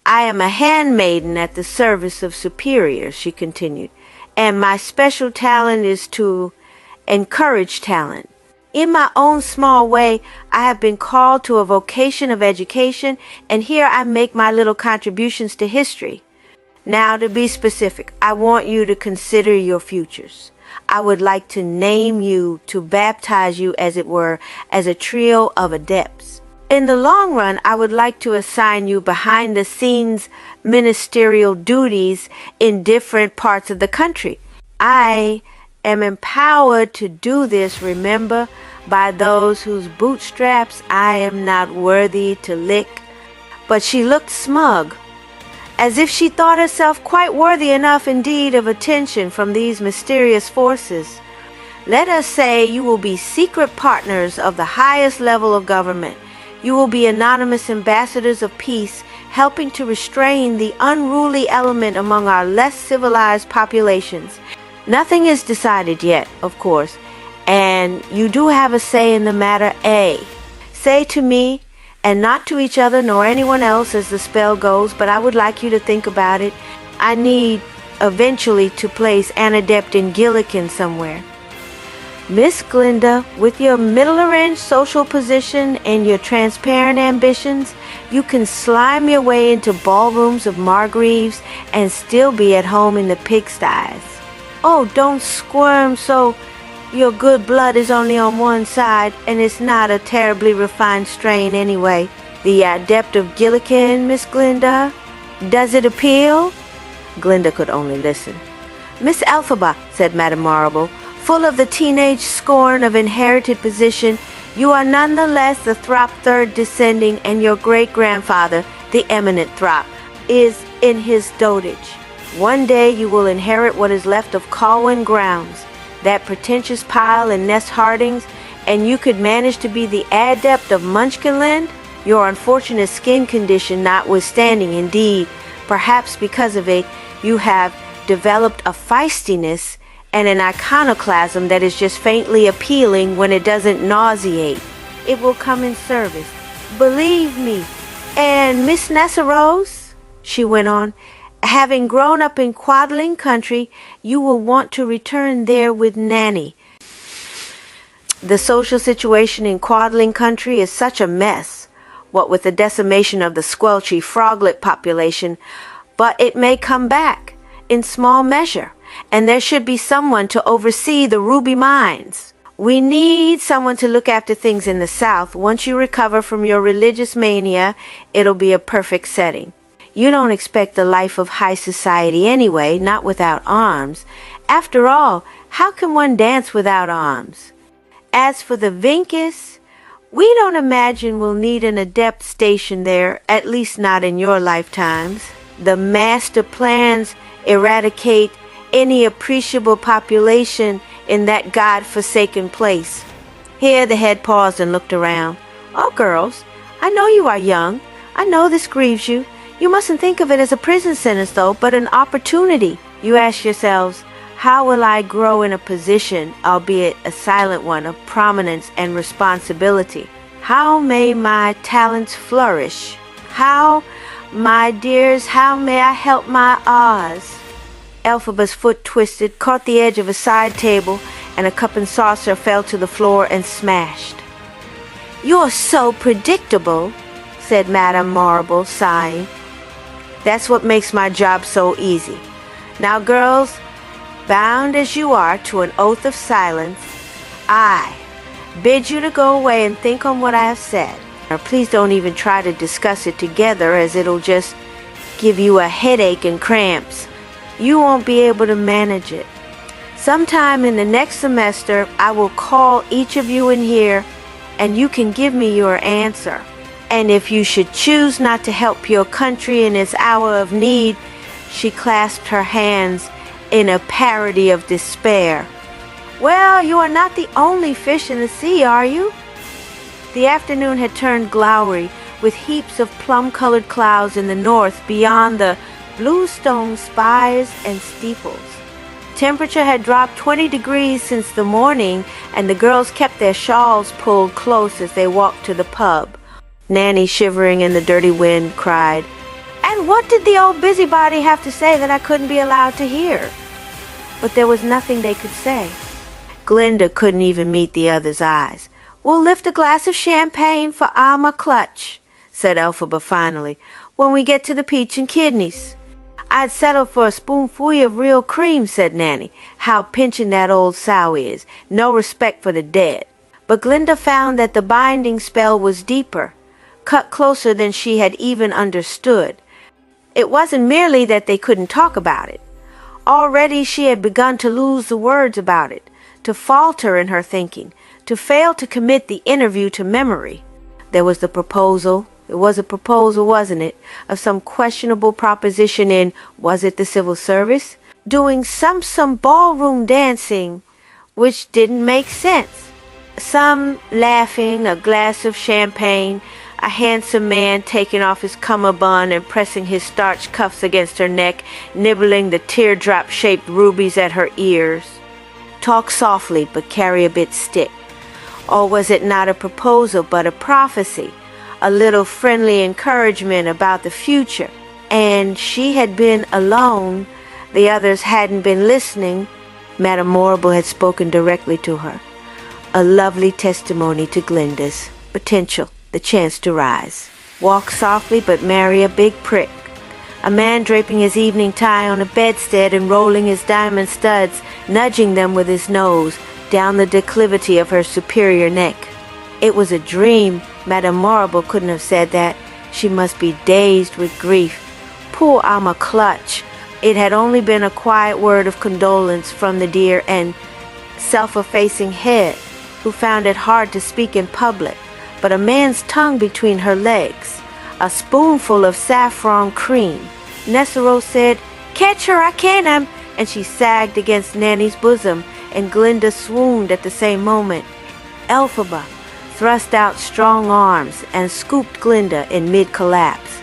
I am a handmaiden at the service of superiors, she continued, and my special talent is to encourage talent. In my own small way, I have been called to a vocation of education, and here I make my little contributions to history. Now, to be specific, I want you to consider your futures. I would like to name you, to baptize you, as it were, as a trio of adepts. In the long run, I would like to assign you behind-the-scenes ministerial duties in different parts of the country. I am empowered to do this, remember, by those whose bootstraps I am not worthy to lick. But she looked smug, as if she thought herself quite worthy enough indeed of attention from these mysterious forces. Let us say you will be secret partners of the highest level of government. You will be anonymous ambassadors of peace, helping to restrain the unruly element among our less civilized populations. Nothing is decided yet, of course, and you do have a say in the matter. Say to me, and not to each other nor anyone else as the spell goes, but I would like you to think about it. I need eventually to place an adept in Gillikin somewhere. Miss Glinda, with your middle-range social position and your transparent ambitions, you can slime your way into ballrooms of Margreaves and still be at home in the pigsties. Oh, don't squirm so. Your good blood is only on one side, and it's not a terribly refined strain anyway. The adept of Gillikin, Miss Glinda? Does it appeal? Glinda could only listen. Miss Elphaba, said Madame Marble, full of the teenage scorn of inherited position, you are nonetheless the Throp third descending, and your great-grandfather, the eminent Throp, is in his dotage. One day you will inherit what is left of Colwyn grounds, that pretentious pile in Nest Hardings, and you could manage to be the adept of Munchkinland, your unfortunate skin condition notwithstanding. Indeed, perhaps because of it, you have developed a feistiness and an iconoclasm that is just faintly appealing when it doesn't nauseate. It will come in service, believe me. And Miss Nessarose, she went on, having grown up in Quadling country, you will want to return there with Nanny. The social situation in Quadling country is such a mess, what with the decimation of the squelchy froglet population, but it may come back in small measure, and there should be someone to oversee the ruby mines. We need someone to look after things in the South. Once you recover from your religious mania, it'll be a perfect setting. You don't expect the life of high society anyway, not without arms. After all, how can one dance without arms? As for the Vinkis, we don't imagine we'll need an adept stationed there, at least not in your lifetimes. The master plans eradicate any appreciable population in that God-forsaken place. Here the head paused and looked around. Oh, girls, I know you are young. I know this grieves you. You mustn't think of it as a prison sentence, though, but an opportunity. You ask yourselves, how will I grow in a position, albeit a silent one, of prominence and responsibility? How may my talents flourish? How, my dears, how may I help my Oz? Elphaba's foot twisted, caught the edge of a side table, and a cup and saucer fell to the floor and smashed. You're so predictable, said Madame Marble, sighing. That's what makes my job so easy. Now, girls, bound as you are to an oath of silence, I bid you to go away and think on what I have said. Now, please don't even try to discuss it together, as it'll just give you a headache and cramps. You won't be able to manage it. Sometime in the next semester, I will call each of you in here, and you can give me your answer. And if you should choose not to help your country in its hour of need, she clasped her hands in a parody of despair. Well, you are not the only fish in the sea, are you? The afternoon had turned glowery, with heaps of plum-colored clouds in the north beyond the bluestone spires and steeples. Temperature had dropped 20 degrees since the morning, and the girls kept their shawls pulled close as they walked to the pub. Nanny, shivering in the dirty wind, cried, "And And what did the old busybody have to say that I couldn't be allowed to hear? But there was nothing they could say. Glinda couldn't even meet the other's eyes. "We'll lift a glass of champagne for Alma Clutch," said Elphaba finally, "when we get to the peach and kidneys." "I'd settle for a spoonful of real cream," said Nanny. "How pinching that old sow is. No respect for the dead." But Glinda found that the binding spell was deeper, cut closer than she had even understood. It wasn't merely that they couldn't talk about it. Already she had begun to lose the words about it, to falter in her thinking, to fail to commit the interview to memory. There was the proposal. It was a proposal, wasn't it, of some questionable proposition in, was it the civil service? Doing some ballroom dancing, which didn't make sense. Some laughing, a glass of champagne, a handsome man taking off his cummerbund and pressing his starched cuffs against her neck, nibbling the teardrop-shaped rubies at her ears. Talk softly, but carry a bit stick. Or was it not a proposal, but a prophecy? A little friendly encouragement about the future. And she had been alone. The others hadn't been listening. Madame Morrible had spoken directly to her. A lovely testimony to Glinda's potential, the chance to rise. Walk softly, but marry a big prick. A man draping his evening tie on a bedstead and rolling his diamond studs, nudging them with his nose down the declivity of her superior neck. It was a dream. Madame Morrible couldn't have said that. She must be dazed with grief. Poor Alma Clutch. It had only been a quiet word of condolence from the dear and self-effacing head, who found it hard to speak in public, but a man's tongue between her legs, a spoonful of saffron cream. Nessero said, "Catch her, I can't," and she sagged against Nanny's bosom, and Glinda swooned at the same moment. Elphaba thrust out strong arms and scooped Glinda in mid-collapse.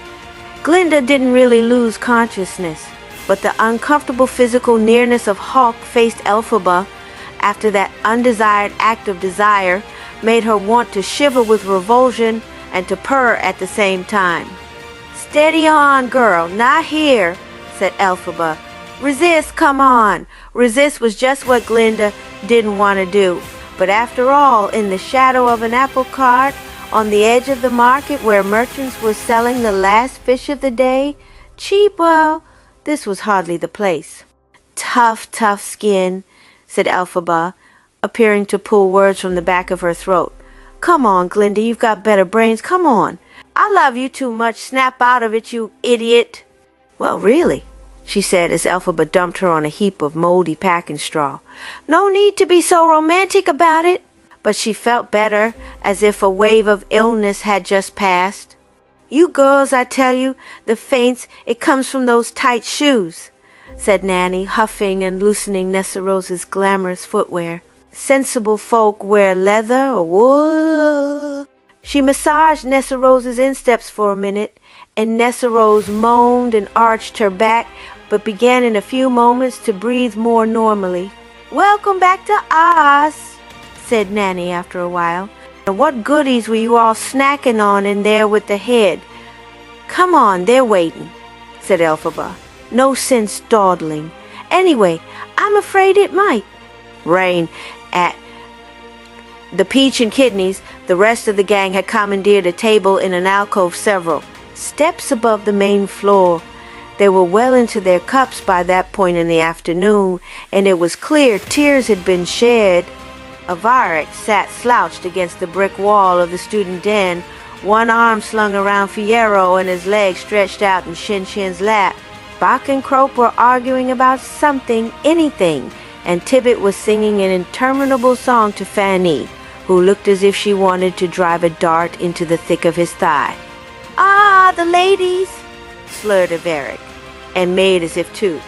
Glinda didn't really lose consciousness, but the uncomfortable physical nearness of Hulk faced Elphaba after that undesired act of desire made her want to shiver with revulsion and to purr at the same time. "Steady on, girl, not here," said Elphaba. "Resist, come on." Resist was just what Glinda didn't want to do. But after all, in the shadow of an apple cart, on the edge of the market where merchants were selling the last fish of the day, cheap, well, this was hardly the place. Tough skin," said Elphaba, appearing to pull words from the back of her throat. "Come on, Glinda, you've got better brains. Come on. I love you too much. Snap out of it, you idiot." "Well, really," she said as Elphaba dumped her on a heap of moldy packing straw. "No need to be so romantic about it." But she felt better, as if a wave of illness had just passed. "You girls, I tell you, the faints, it comes from those tight shoes," said Nanny, huffing and loosening Nessarose's glamorous footwear. "Sensible folk wear leather or wool." She massaged Nessarose's insteps for a minute, and Nessarose moaned and arched her back, but began in a few moments to breathe more normally. "Welcome back to Oz," said Nanny after a while. "And what goodies were you all snacking on in there with the head?" "Come on, they're waiting," said Elphaba. "No sense dawdling. Anyway, I'm afraid it might rain at the Peach and Kidneys. The rest of the gang had commandeered a table in an alcove several steps above the main floor. They were well into their cups by that point in the afternoon, and it was clear tears had been shed. Avarik sat slouched against the brick wall of the student den, one arm slung around Fierro and his legs stretched out in Shin Shin's lap. Bach and Crope were arguing about something, anything, and Tibbet was singing an interminable song to Fanny, who looked as if she wanted to drive a dart into the thick of his thigh. "Ah, the ladies," slurred Avarik, and made as if to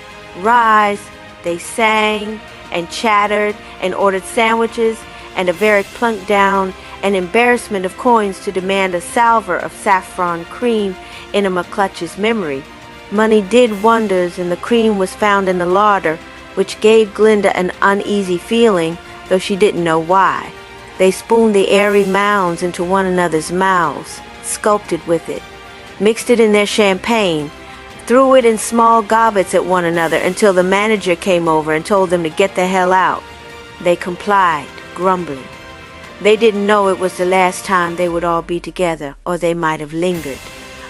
rise. They sang and chattered and ordered sandwiches, and Avarik plunked down an embarrassment of coins to demand a salver of saffron cream in a McClutch's memory. Money did wonders, and the cream was found in the larder, which gave Glinda an uneasy feeling, though she didn't know why. They spooned the airy mounds into one another's mouths, sculpted with it, mixed it in their champagne, threw it in small gobbets at one another until the manager came over and told them to get the hell out. They complied, grumbling. They didn't know it was the last time they would all be together, or they might have lingered.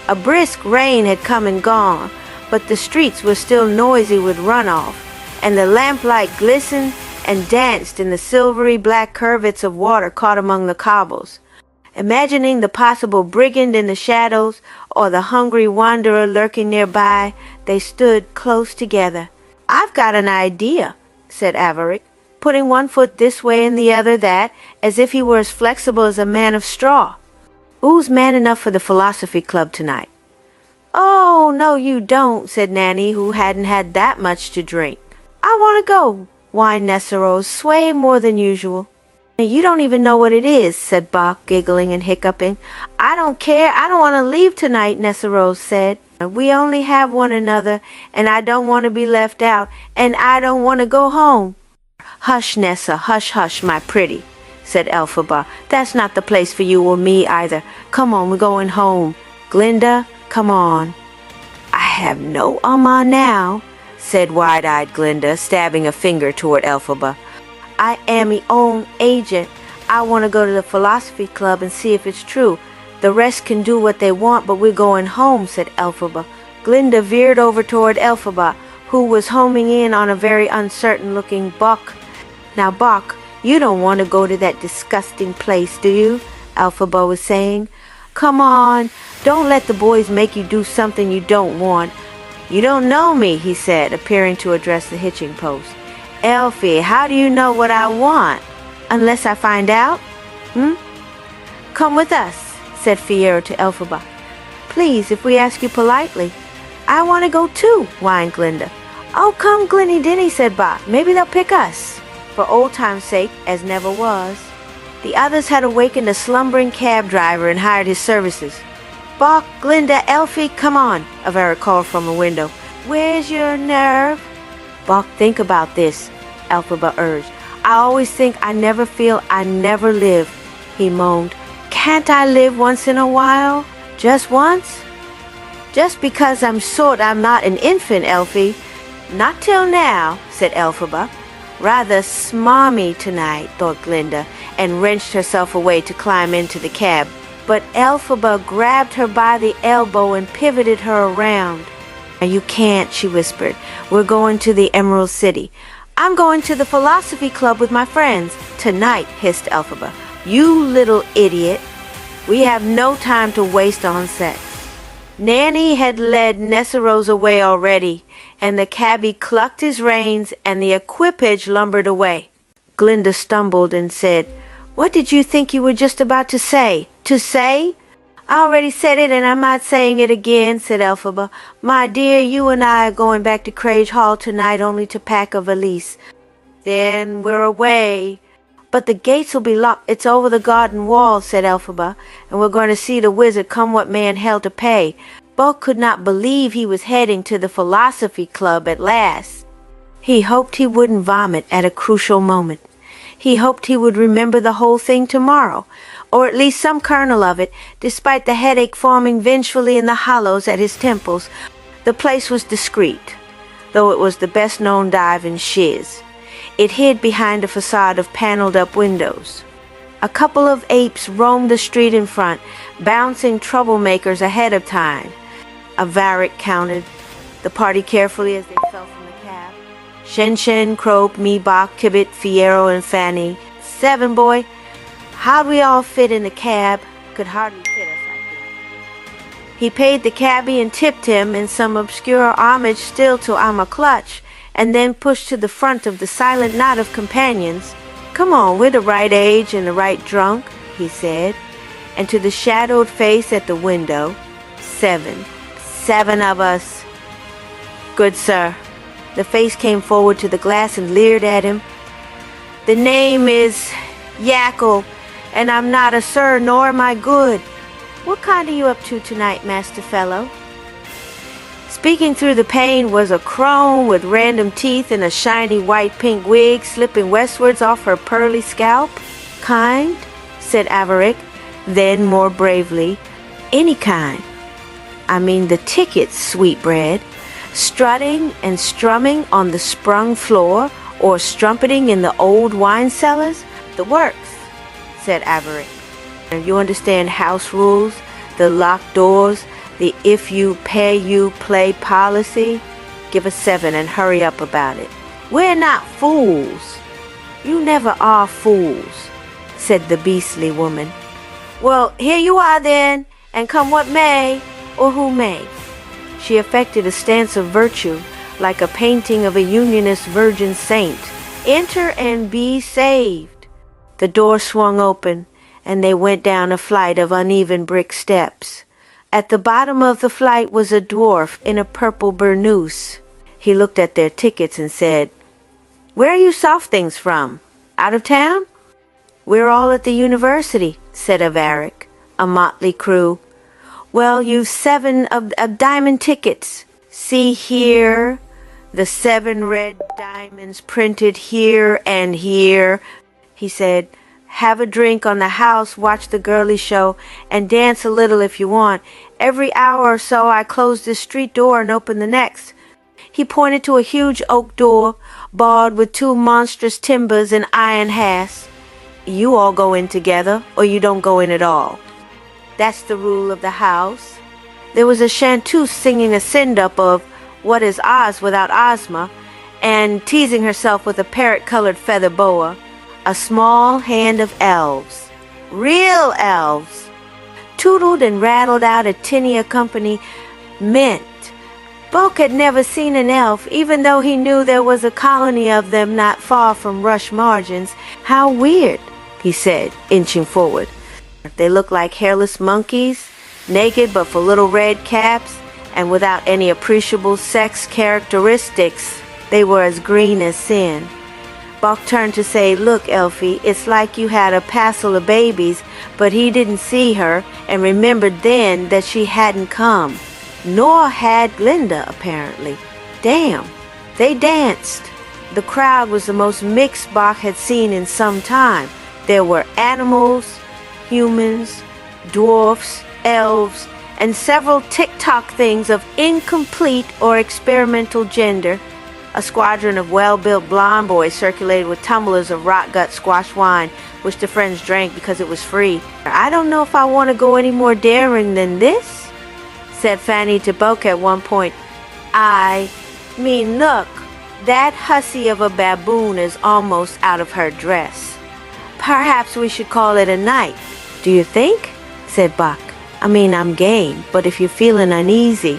A brisk rain had come and gone, but the streets were still noisy with runoff, and the lamplight glistened and danced in the silvery black curvets of water caught among the cobbles. Imagining the possible brigand in the shadows or the hungry wanderer lurking nearby, they stood close together. "I've got an idea," said Avaric, putting one foot this way and the other that, as if he were as flexible as a man of straw. "Who's man enough for the philosophy club tonight?" "Oh, no you don't," said Nanny, who hadn't had that much to drink. "I want to go," whined Nesserose, swaying more than usual. "You don't even know what it is," said Bach, giggling and hiccuping. "I don't care. I don't want to leave tonight," Nesserose said. "We only have one another, and I don't want to be left out, and I don't want to go home." "Hush, Nessa, hush, hush, my pretty," said Elphaba. "That's not the place for you or me either. Come on, we're going home. Glinda, come on." "I have no now," said wide-eyed Glinda, stabbing a finger toward Elphaba. "I am me own agent. I want to go to the philosophy club and see if it's true. The rest can do what they want, but we're going home," said Elphaba. Glinda veered over toward Elphaba, who was homing in on a very uncertain-looking Buck. "Now, Buck, you don't want to go to that disgusting place, do you?" Elphaba was saying. "Come on, don't let the boys make you do something you don't want." "You don't know me," he said, appearing to address the hitching post. "Elfie, how do you know what I want? Unless I find out? "Come with us," said Fiyero to Elphaba. "Please, if we ask you politely." "I want to go too," whined Glinda. "Oh, come, Glinny Dinny," said Bob. "Maybe they'll pick us." For old time's sake, as never was. The others had awakened a slumbering cab driver and hired his services. "Bach, Glinda, Elfie, come on," Avaric called from a window. "Where's your nerve?" "Bach, think about this," Elphaba urged. "I always think I never feel I never live," he moaned. "Can't I live once in a while? Just once?" "Just because I'm not an infant, Elfie." "Not till now," said Elphaba. "Rather smarmy tonight," thought Glinda, and wrenched herself away to climb into the cab. But Elphaba grabbed her by the elbow and pivoted her around. "You can't," she whispered. "We're going to the Emerald City." "I'm going to the philosophy club with my friends." "Tonight," hissed Elphaba. "You little idiot. We have no time to waste on sex." Nanny had led Nesserose away already, and the cabbie clucked his reins and the equipage lumbered away. Glinda stumbled and said, "What did you think you were just about to say?" "To say? I already said it and I'm not saying it again," said Elphaba. "My dear, you and I are going back to Crage Hall tonight only to pack a valise. Then we're away." "But the gates will be locked. It's over the garden wall," said Elphaba, "and we're going to see the wizard come what may in hell to pay." Bulk could not believe he was heading to the philosophy club at last. He hoped he wouldn't vomit at a crucial moment. He hoped he would remember the whole thing tomorrow, or at least some kernel of it, despite the headache forming vengefully in the hollows at his temples. The place was discreet, though it was the best-known dive in Shiz. It hid behind a facade of paneled-up windows. A couple of apes roamed the street in front, bouncing troublemakers ahead of time. Avaric counted the party carefully as they fell from the cab. Shen, Crope, me, Bach, Kibbit, Fiyero, and Fanny. 7, boy. How'd we all fit in the cab? Could hardly fit us, I think. He paid the cabbie and tipped him in some obscure homage still to I'm a Clutch, and then pushed to the front of the silent knot of companions. "Come on, we're the right age and the right drunk," he said, and to the shadowed face at the window, 7 of us. "Good, sir." The face came forward to the glass and leered at him. "The name is Yackle, and I'm not a sir, nor am I good. What kind are you up to tonight, Master Fellow?" Speaking through the pane was a crone with random teeth and a shiny white-pink wig slipping westwards off her pearly scalp. "Kind?" said Avaric, then more bravely, "Any kind." I mean the tickets, sweetbread. Strutting and strumming on the sprung floor, or strumpeting in the old wine cellars? The works, said Averick. You understand house rules, the locked doors, the if you pay you play policy? Give us 7 and hurry up about it. We're not fools. You never are fools, said the beastly woman. Well, here you are then, and come what may, or who may. She affected a stance of virtue, like a painting of a unionist virgin saint. Enter and be saved. The door swung open, and they went down a flight of uneven brick steps. At the bottom of the flight was a dwarf in a purple burnous. He looked at their tickets and said, "Where are you soft things from? Out of town?" "We're all at the university," said Averick, a motley crew. "Well, you've 7 of diamond tickets. See here, the 7 red diamonds printed here and here," he said. "Have a drink on the house, watch the girly show, and dance a little if you want. Every hour or so I close this street door and open the next." He pointed to a huge oak door, barred with 2 monstrous timbers and iron hasps. "You all go in together, or you don't go in at all. That's the rule of the house." There was a chanteuse singing a send-up of "What is Oz Without Ozma," and teasing herself with a parrot-colored feather boa. A small hand of elves, real elves, tootled and rattled out a tinny accompaniment. Bulk had never seen an elf, even though he knew there was a colony of them not far from Rush Margins. "How weird," he said, inching forward. "They look like hairless monkeys, naked but for little red caps, and without any appreciable sex characteristics. They were as green as sin." Buck turned to say, "Look, Elfie, it's like you had a passel of babies," but he didn't see her and remembered then that she hadn't come. Nor had Glinda, apparently. Damn, they danced. The crowd was the most mixed Bach had seen in some time. There were animals, humans, dwarfs, elves, and several tick-tock things of incomplete or experimental gender. A squadron of well-built blonde boys circulated with tumblers of rot-gut squash wine, which the friends drank because it was free. "I don't know if I want to go any more daring than this," said Fanny to Boke at one point. "I mean, look, that hussy of a baboon is almost out of her dress. Perhaps we should call it a night. Do you think?" said Buck. "I mean, I'm game, but if you're feeling uneasy."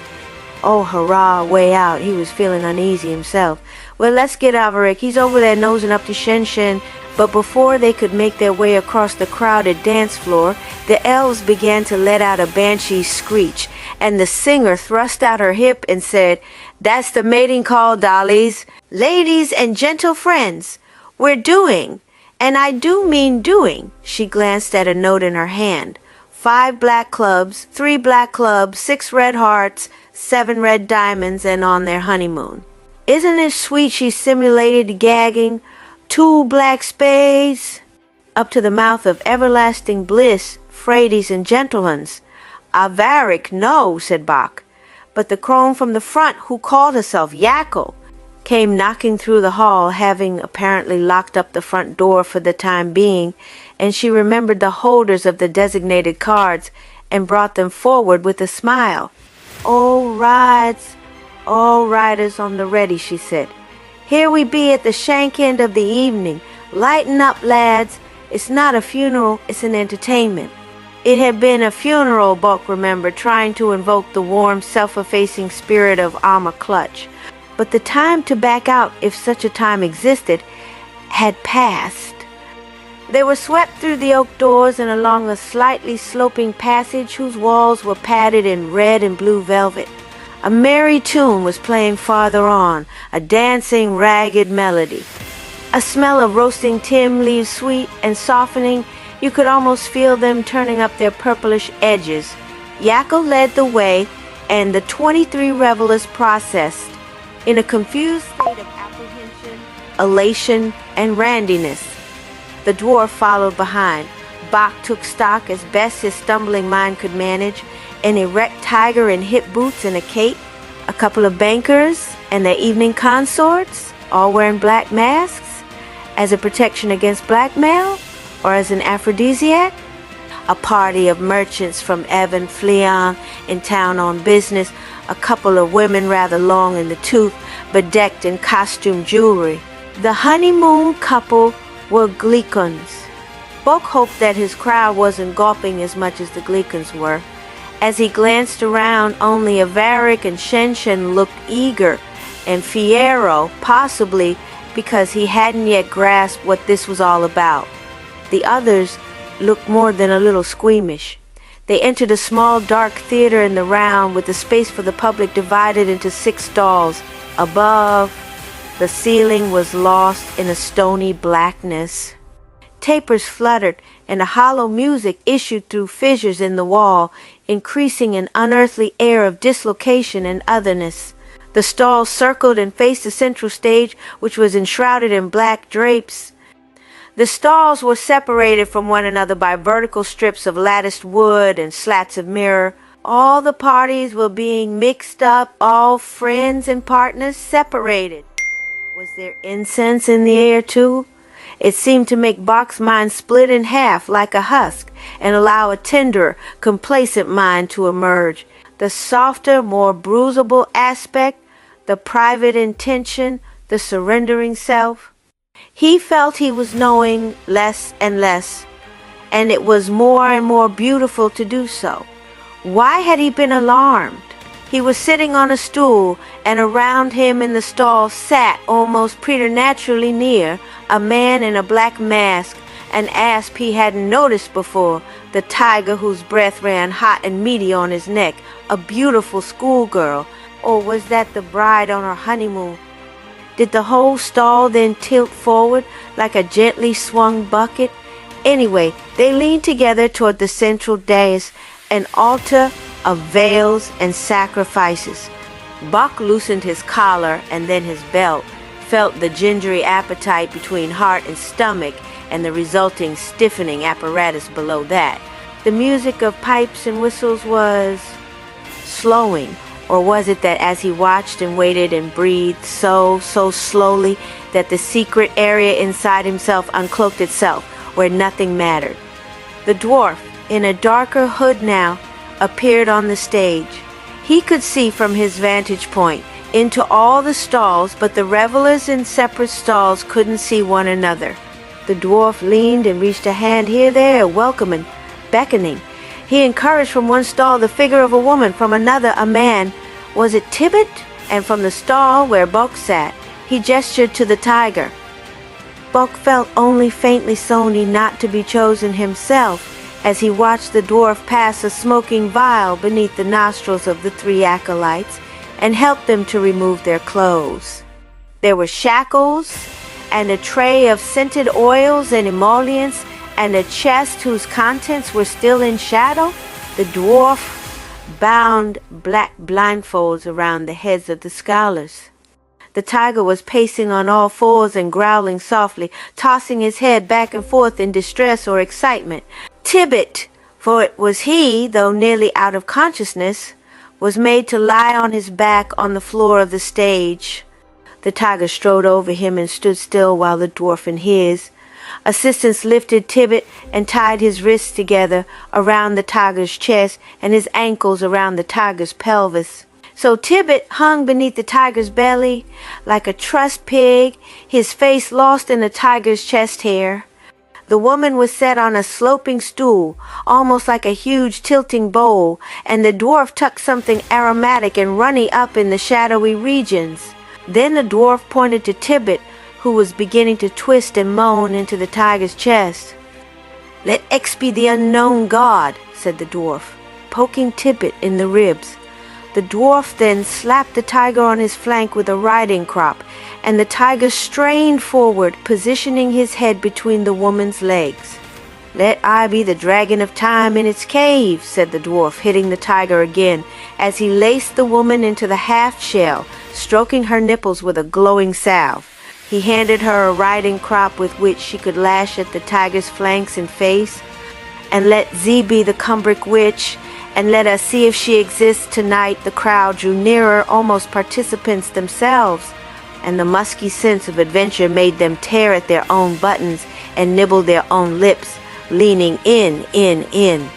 Oh, hurrah, way out. He was feeling uneasy himself. "Well, let's get Averick. He's over there nosing up to Shen Shen." But before they could make their way across the crowded dance floor, the elves began to let out a banshee screech, and the singer thrust out her hip and said, "That's the mating call, dollies. Ladies and gentle friends, we're doing, and I do mean doing." She glanced at a note in her hand. 5 black clubs, 3 black clubs, 6 red hearts, 7 red diamonds, and on their honeymoon. "Isn't it sweet?" she simulated gagging. 2 black spades, up to the mouth of everlasting bliss, fraidies and gentlehuns. "Averick, no," said Bach. But the crone from the front, who called herself Yackle, came knocking through the hall, having apparently locked up the front door for the time being, and she remembered the holders of the designated cards and brought them forward with a smile. "All rides, all riders on the ready," she said. "Here we be at the shank end of the evening. Lighten up, lads. It's not a funeral, it's an entertainment." It had been a funeral, Bulk remembered, trying to invoke the warm, self-effacing spirit of Alma Clutch. But the time to back out, if such a time existed, had passed. They were swept through the oak doors and along a slightly sloping passage whose walls were padded in red and blue velvet. A merry tune was playing farther on, a dancing, ragged melody. A smell of roasting Tim leaves sweet and softening. You could almost feel them turning up their purplish edges. Yackle led the way, and the 23 revelers processed in a confused state of apprehension, elation, and randiness. The dwarf followed behind. Bach took stock as best his stumbling mind could manage, an erect tiger in hip boots and a cape, a couple of bankers and their evening consorts, all wearing black masks, as a protection against blackmail or as an aphrodisiac, a party of merchants from Evan Fleon in town on business, a couple of women rather long in the tooth, bedecked in costume jewelry. The honeymoon couple were Glicons. Bok hoped that his crowd wasn't gawping as much as the Glicons were. As he glanced around, only Avaric and Shenshen looked eager, and Fiero, possibly because he hadn't yet grasped what this was all about. The others looked more than a little squeamish. They entered a small dark theater in the round with the space for the public divided into 6 stalls. Above, the ceiling was lost in a stony blackness. Tapers fluttered, and a hollow music issued through fissures in the wall, increasing an unearthly air of dislocation and otherness. The stalls circled and faced the central stage, which was enshrouded in black drapes. The stalls were separated from one another by vertical strips of latticed wood and slats of mirror. All the parties were being mixed up, all friends and partners separated. Was there incense in the air, too? It seemed to make Bok's mind split in half like a husk and allow a tenderer, complacent mind to emerge. The softer, more bruisable aspect, the private intention, the surrendering self. He felt he was knowing less and less, and it was more and more beautiful to do so. Why had he been alarmed? He was sitting on a stool, and around him in the stall sat, almost preternaturally near, a man in a black mask, an asp he hadn't noticed before, the tiger whose breath ran hot and meaty on his neck, a beautiful schoolgirl, or was that the bride on her honeymoon? Did the whole stall then tilt forward like a gently swung bucket? Anyway, they leaned together toward the central dais, an altar of veils and sacrifices. Bok loosened his collar and then his belt, felt the gingery appetite between heart and stomach and the resulting stiffening apparatus below that. The music of pipes and whistles was slowing. Or was it that as he watched and waited and breathed so slowly that the secret area inside himself uncloaked itself, where nothing mattered? The dwarf, in a darker hood now, appeared on the stage. He could see from his vantage point into all the stalls, but the revelers in separate stalls couldn't see one another. The dwarf leaned and reached a hand here, there, welcoming, beckoning. He encouraged from one stall the figure of a woman, from another a man. Was it Tibbet? And from the stall where Bok sat, he gestured to the tiger. Bok felt only faintly sorry not to be chosen himself as he watched the dwarf pass a smoking vial beneath the nostrils of the 3 acolytes and help them to remove their clothes. There were shackles and a tray of scented oils and emollients and a chest whose contents were still in shadow. The dwarf bound black blindfolds around the heads of the scholars. The tiger was pacing on all fours and growling softly, tossing his head back and forth in distress or excitement. Tibbet, for it was he, though nearly out of consciousness, was made to lie on his back on the floor of the stage. The tiger strode over him and stood still while the dwarf and his assistants lifted Tibbet and tied his wrists together around the tiger's chest and his ankles around the tiger's pelvis. So Tibbet hung beneath the tiger's belly like a trussed pig, his face lost in the tiger's chest hair. The woman was set on a sloping stool, almost like a huge tilting bowl, and the dwarf tucked something aromatic and runny up in the shadowy regions. Then the dwarf pointed to Tibbet, who was beginning to twist and moan into the tiger's chest. "Let X be the unknown god," said the dwarf, poking Tibbet in the ribs. The dwarf then slapped the tiger on his flank with a riding crop, and the tiger strained forward, positioning his head between the woman's legs. "Let I be the dragon of time in its cave," said the dwarf, hitting the tiger again, as he laced the woman into the half-shell, stroking her nipples with a glowing salve. He handed her a riding crop with which she could lash at the tiger's flanks and face. "And let Z be the Cumbric witch, and let us see if she exists tonight. The crowd drew nearer, almost participants themselves, and the musky sense of adventure made them tear at their own buttons and nibble their own lips, leaning in.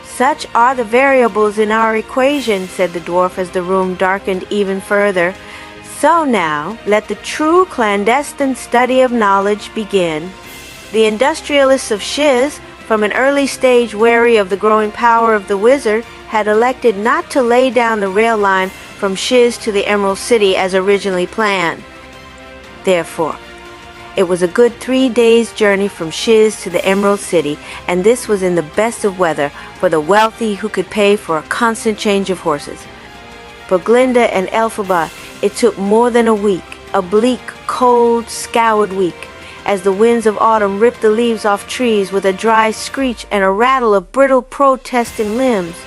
Such are the variables in our equation, said the dwarf as the room darkened even further. So now, let the true clandestine study of knowledge begin. The industrialists of Shiz, from an early stage wary of the growing power of the wizard, had elected not to lay down the rail line from Shiz to the Emerald City as originally planned. Therefore, it was a good 3 days' journey from Shiz to the Emerald City, and this was in the best of weather for the wealthy who could pay for a constant change of horses. For Glinda and Elphaba, it took more than a week, a bleak, cold, scoured week, as the winds of autumn ripped the leaves off trees with a dry screech and a rattle of brittle protesting limbs.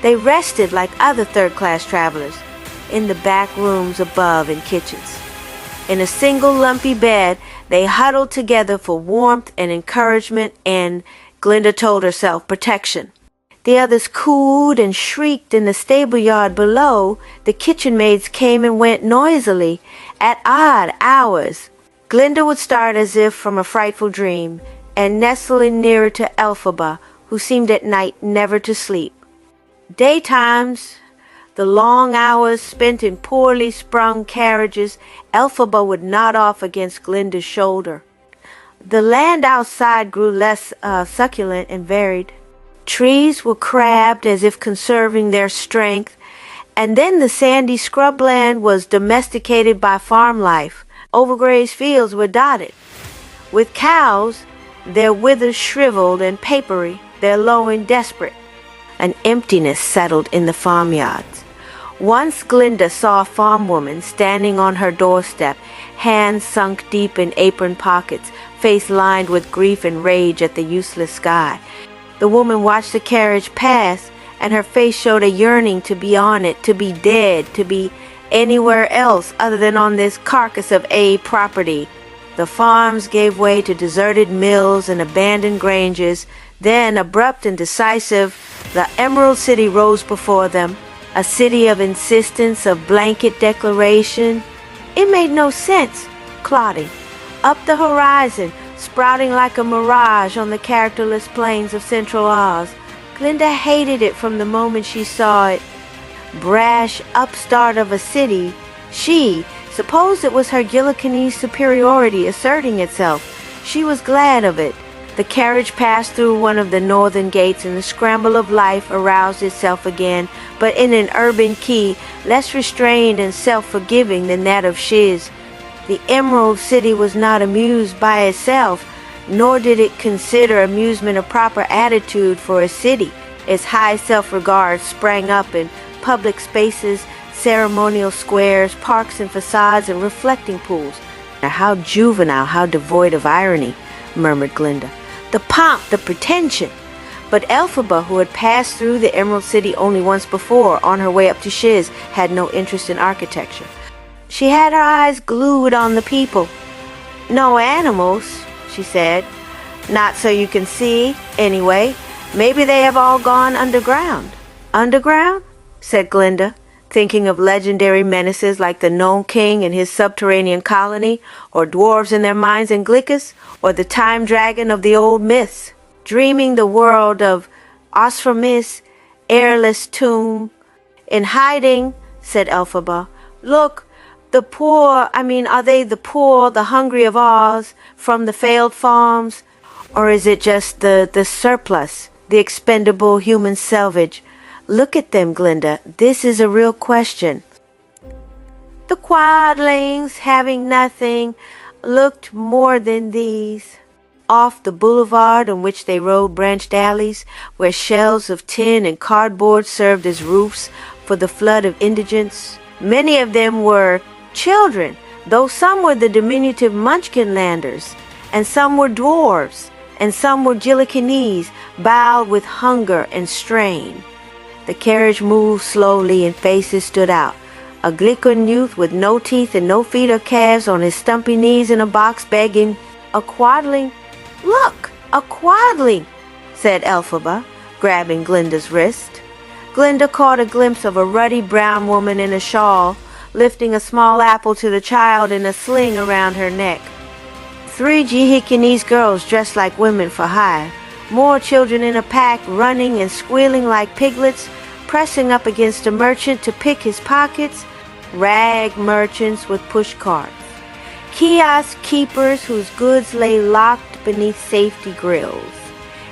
They rested like other third-class travelers, in the back rooms above and kitchens. In a single lumpy bed, they huddled together for warmth and encouragement and, Glinda told herself, protection. The others cooed and shrieked in the stable yard below. The kitchen maids came and went noisily at odd hours. Glinda would start as if from a frightful dream, and nestling nearer to Elphaba, who seemed at night never to sleep. Daytimes, the long hours spent in poorly sprung carriages, Elphaba would nod off against Glinda's shoulder. The land outside grew less succulent and varied. Trees were crabbed as if conserving their strength, and then the sandy scrubland was domesticated by farm life. Overgrazed fields were dotted with cows, their withers shriveled and papery, their lowing desperate. An emptiness settled in the farmyards. Once Glinda saw a farm woman standing on her doorstep, hands sunk deep in apron pockets, face lined with grief and rage at the useless sky. The woman watched the carriage pass, and her face showed a yearning to be on it, to be dead, to be anywhere else other than on this carcass of A property. The farms gave way to deserted mills and abandoned granges. Then, abrupt and decisive, the Emerald City rose before them, a city of insistence, of blanket declaration. It made no sense, clotting up the horizon, sprouting like a mirage on the characterless plains of Central Oz. Glinda hated it from the moment she saw it. Brash upstart of a city, she supposed it was her Gillikinese superiority asserting itself. She was glad of it. The carriage passed through one of the northern gates, and the scramble of life aroused itself again, but in an urban key, less restrained and self-forgiving than that of Shiz. The Emerald City was not amused by itself, nor did it consider amusement a proper attitude for a city. Its high self-regard sprang up in public spaces, ceremonial squares, parks and facades, and reflecting pools. How juvenile, how devoid of irony, murmured Glinda. The pomp, the pretension. But Elphaba, who had passed through the Emerald City only once before, on her way up to Shiz, had no interest in architecture. She had her eyes glued on the people. No animals, she said. Not so you can see, anyway. Maybe they have all gone underground. Underground? Said Glinda, thinking of legendary menaces like the Gnome King and his subterranean colony, or dwarves in their mines in Glickus, or the time dragon of the old myths. Dreaming the world of Osphormis, airless tomb. In hiding, said Elphaba. Look, the poor, are they the poor, the hungry of Oz, from the failed farms? Or is it just the surplus, the expendable human selvage? Look at them, Glinda. This is a real question. The quadlings, having nothing, looked more than these. Off the boulevard on which they rode branched alleys, where shells of tin and cardboard served as roofs for the flood of indigents. Many of them were children, though some were the diminutive Munchkinlanders, and some were dwarves, and some were Gillikinese, bowed with hunger and strain. The carriage moved slowly, and faces stood out. A Glickin youth with no teeth and no feet or calves on his stumpy knees in a box begging. A quadling? Look, a quadling, said Elphaba, grabbing Glinda's wrist. Glinda caught a glimpse of a ruddy brown woman in a shawl, lifting a small apple to the child in a sling around her neck. 3 Jihikinese girls dressed like women for hire, more children in a pack running and squealing like piglets, pressing up against a merchant to pick his pockets, rag merchants with push carts, kiosk keepers whose goods lay locked beneath safety grills,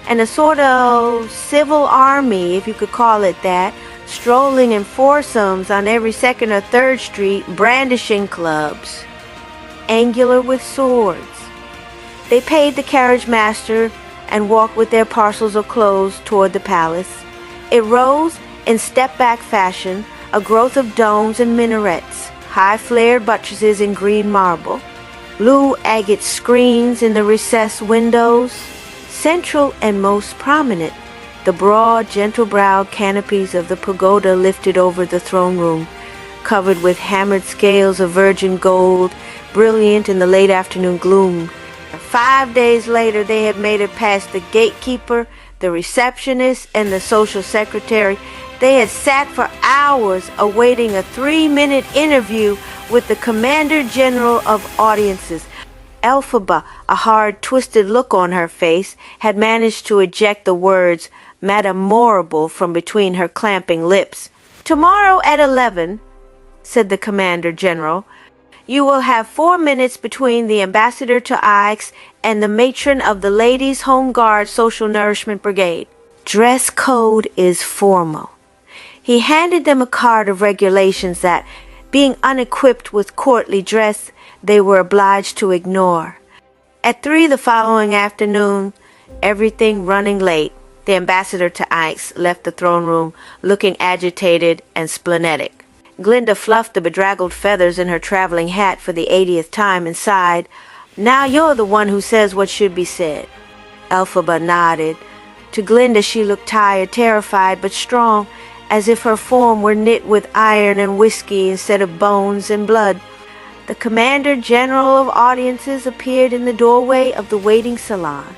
and a sort of civil army, if you could call it that, strolling in foursomes on every 2nd or 3rd Street, brandishing clubs, angular with swords. They paid the carriage master and walked with their parcels of clothes toward the palace. It rose in step-back fashion, a growth of domes and minarets, high flared buttresses in green marble, blue agate screens in the recessed windows. Central and most prominent, the broad, gentle-browed canopies of the pagoda lifted over the throne room, covered with hammered scales of virgin gold, brilliant in the late afternoon gloom. 5 days later, they had made it past the gatekeeper, the receptionist, and the social secretary. They had sat for hours awaiting a 3-minute interview with the Commander General of Audiences. Elphaba, a hard, twisted look on her face, had managed to eject the words "madamorable" from between her clamping lips. "Tomorrow at 11, said the Commander General, "you will have 4 minutes between the ambassador to Aix and the matron of the Ladies' Home Guard Social Nourishment Brigade. Dress code is formal." He handed them a card of regulations that, being unequipped with courtly dress, they were obliged to ignore. At 3 the following afternoon, everything running late, the ambassador to Aix left the throne room looking agitated and splenetic. Glinda fluffed the bedraggled feathers in her traveling hat for the 80th time and sighed, "Now you're the one who says what should be said." Elphaba nodded. To Glinda she looked tired, terrified, but strong, as if her form were knit with iron and whiskey instead of bones and blood. The Commander General of Audiences appeared in the doorway of the waiting salon.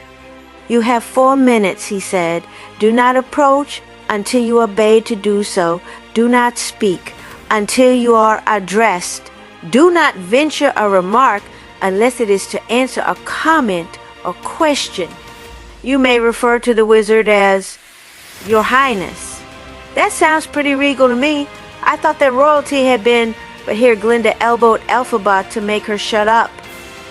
"You have 4 minutes," he said. "Do not approach until you are bade to do so. Do not speak until you are addressed. Do not venture a remark unless it is to answer a comment or question. You may refer to the wizard as Your Highness." "That sounds pretty regal to me. I thought that royalty had been..." But here Glinda elbowed Elphaba to make her shut up.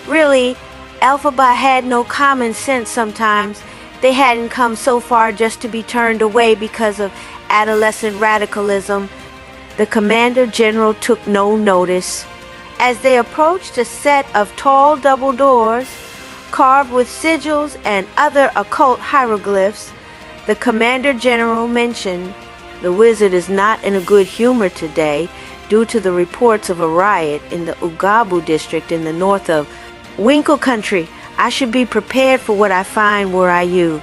Really, Elphaba had no common sense sometimes. They hadn't come so far just to be turned away because of adolescent radicalism. The Commander General took no notice. As they approached a set of tall double doors, carved with sigils and other occult hieroglyphs, the Commander General mentioned, "The wizard is not in a good humor today due to the reports of a riot in the Ugabu district in the north of Winkle country. I should be prepared for what I find were I you."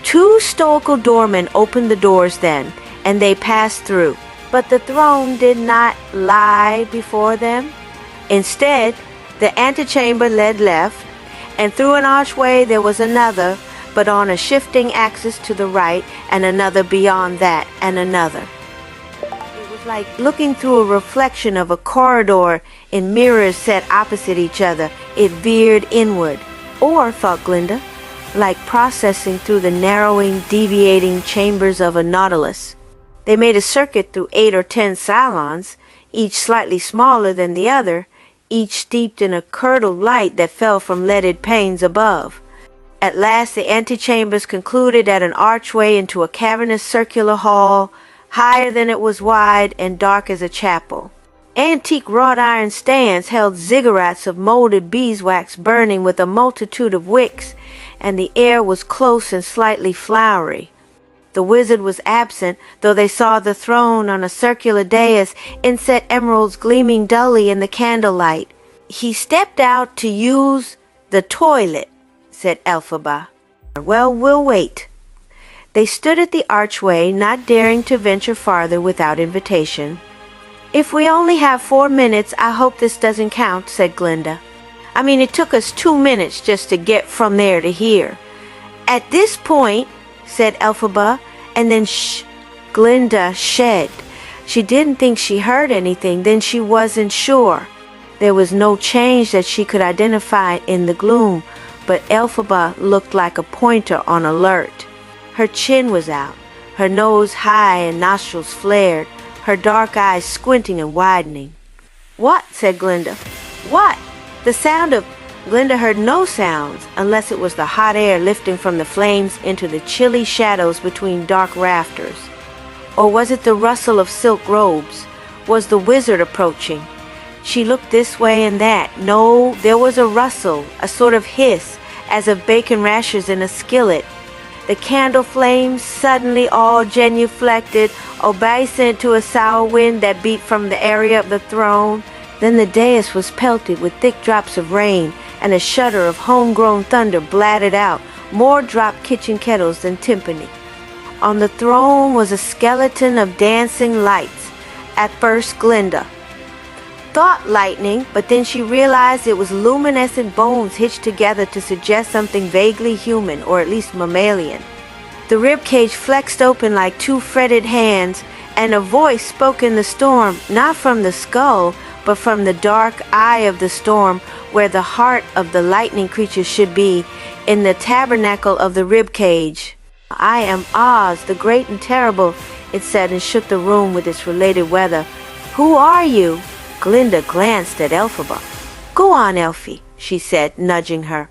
2 stoical doormen opened the doors then, and they passed through. But the throne did not lie before them. Instead, the antechamber led left, and through an archway there was another, but on a shifting axis to the right, and another beyond that, and another. It was like looking through a reflection of a corridor in mirrors set opposite each other. It veered inward. Or, thought Glinda, like processing through the narrowing, deviating chambers of a nautilus. They made a circuit through 8 or 10 salons, each slightly smaller than the other, each steeped in a curdled light that fell from leaded panes above. At last the antechambers concluded at an archway into a cavernous circular hall, higher than it was wide and dark as a chapel. Antique wrought iron stands held ziggurats of molded beeswax burning with a multitude of wicks, and the air was close and slightly flowery. The wizard was absent, though they saw the throne on a circular dais, inset emeralds gleaming dully in the candlelight. "He stepped out to use the toilet," said Elphaba. "Well, we'll wait." They stood at the archway, not daring to venture farther without invitation. "If we only have 4 minutes, I hope this doesn't count," said Glinda. "I mean, it took us 2 minutes just to get from there to here." At this point, said Elphaba, and then Glinda shed. She didn't think she heard anything, then she wasn't sure. There was no change that she could identify in the gloom, but Elphaba looked like a pointer on alert. Her chin was out, her nose high and nostrils flared, her dark eyes squinting and widening. "What?" said Glinda. "What?" The sound of Glinda heard no sounds, unless it was the hot air lifting from the flames into the chilly shadows between dark rafters. Or was it the rustle of silk robes? Was the wizard approaching? She looked this way and that. No, there was a rustle, a sort of hiss, as of bacon rashers in a skillet. The candle flames suddenly all genuflected, obeisant to a sour wind that beat from the area of the throne. Then the dais was pelted with thick drops of rain, and a shudder of homegrown thunder blatted out, more dropped kitchen kettles than timpani. On the throne was a skeleton of dancing lights. At first Glinda thought lightning, but then she realized it was luminescent bones hitched together to suggest something vaguely human, or at least mammalian. The ribcage flexed open like two fretted hands, and a voice spoke in the storm, not from the skull, but from the dark eye of the storm, where the heart of the lightning creature should be, in the tabernacle of the ribcage. "I am Oz, the great and terrible," it said, and shook the room with its related weather. "Who are you?" Glinda glanced at Elphaba. "Go on, Elfie," she said, nudging her.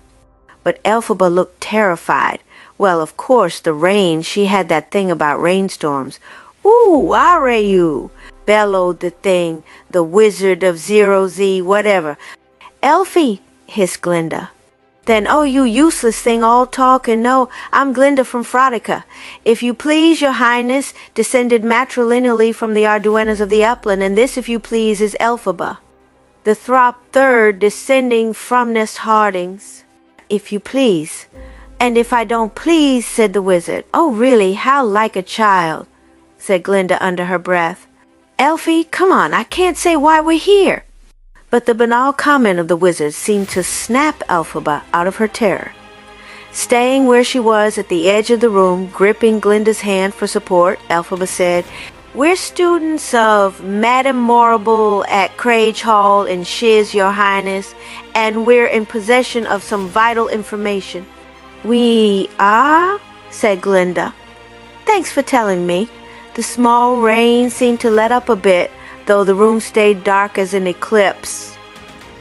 But Elphaba looked terrified. Well, of course, the rain, she had that thing about rainstorms. "Ooh, are you?" bellowed the thing, the wizard of 0Z, whatever. "Elfie," hissed Glinda. "Then, oh, you useless thing, all talk and no, I'm Glinda from Frodica. If you please, your highness, descended matrilineally from the Arduennas of the upland, and this, if you please, is Elphaba, the Throp third, descending from Nest Hardings. If you please." "And if I don't please," said the wizard. "Oh, really, how like a child," said Glinda under her breath. "Elfie, come on, I can't say why we're here." But the banal comment of the wizard seemed to snap Elphaba out of her terror. Staying where she was at the edge of the room, gripping Glinda's hand for support, Elphaba said, "We're students of Madame Morrible at Crage Hall in Shiz, your highness, and we're in possession of some vital information." "We are?" said Glinda. "Thanks for telling me." The small rain seemed to let up a bit, though the room stayed dark as an eclipse.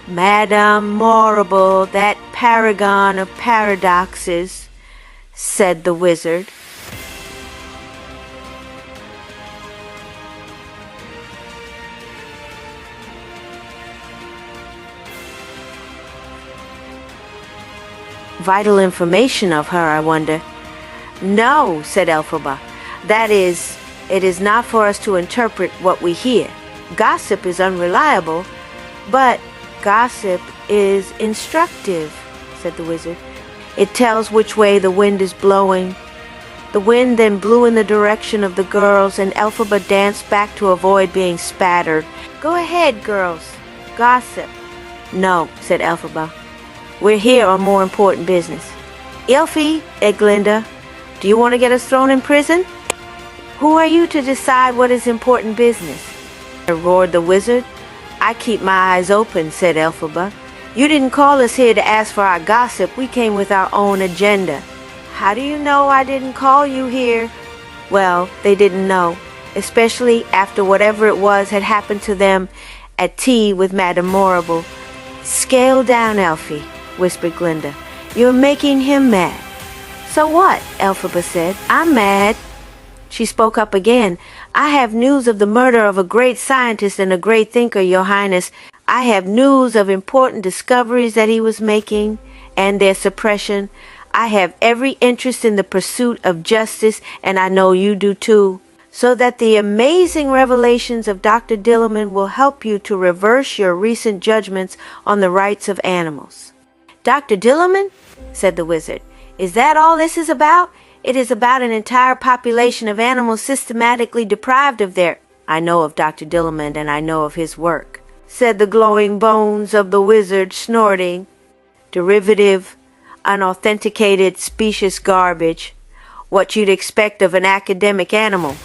"Madame Morrible, that paragon of paradoxes," said the wizard. Vital information of her, I wonder. "No," said Elphaba. "That is, it is not for us to interpret what we hear. Gossip is unreliable, but gossip is instructive," said the wizard. "It tells which way the wind is blowing." The wind then blew in the direction of the girls, and Elphaba danced back to avoid being spattered. "Go ahead, girls. Gossip." "No," said Elphaba. "We're here on more important business." "Elfie," said Glinda, "do you want to get us thrown in prison?" "Who are you to decide what is important business?" roared the wizard. "I keep my eyes open," said Elphaba. "You didn't call us here to ask for our gossip. We came with our own agenda." "How do you know I didn't call you here?" Well, they didn't know, especially after whatever it was had happened to them at tea with Madame Morrible. "Scale down, Elfie," whispered Glinda. "You're making him mad." "So what?" Elphaba said. "I'm mad." She spoke up again. "I have news of the murder of a great scientist and a great thinker, your highness. I have news of important discoveries that he was making and their suppression. I have every interest in the pursuit of justice, and I know you do too, so that the amazing revelations of Doctor Dillamond will help you to reverse your recent judgments on the rights of animals." "Doctor Dillamond?" said the wizard. "Is that all this is about?" "It is about an entire population of animals systematically deprived of their—" "I know of Dr. Dillamond, and I know of his work," said the glowing bones of the wizard, snorting. "Derivative, unauthenticated, specious garbage. what you'd expect of an academic animal,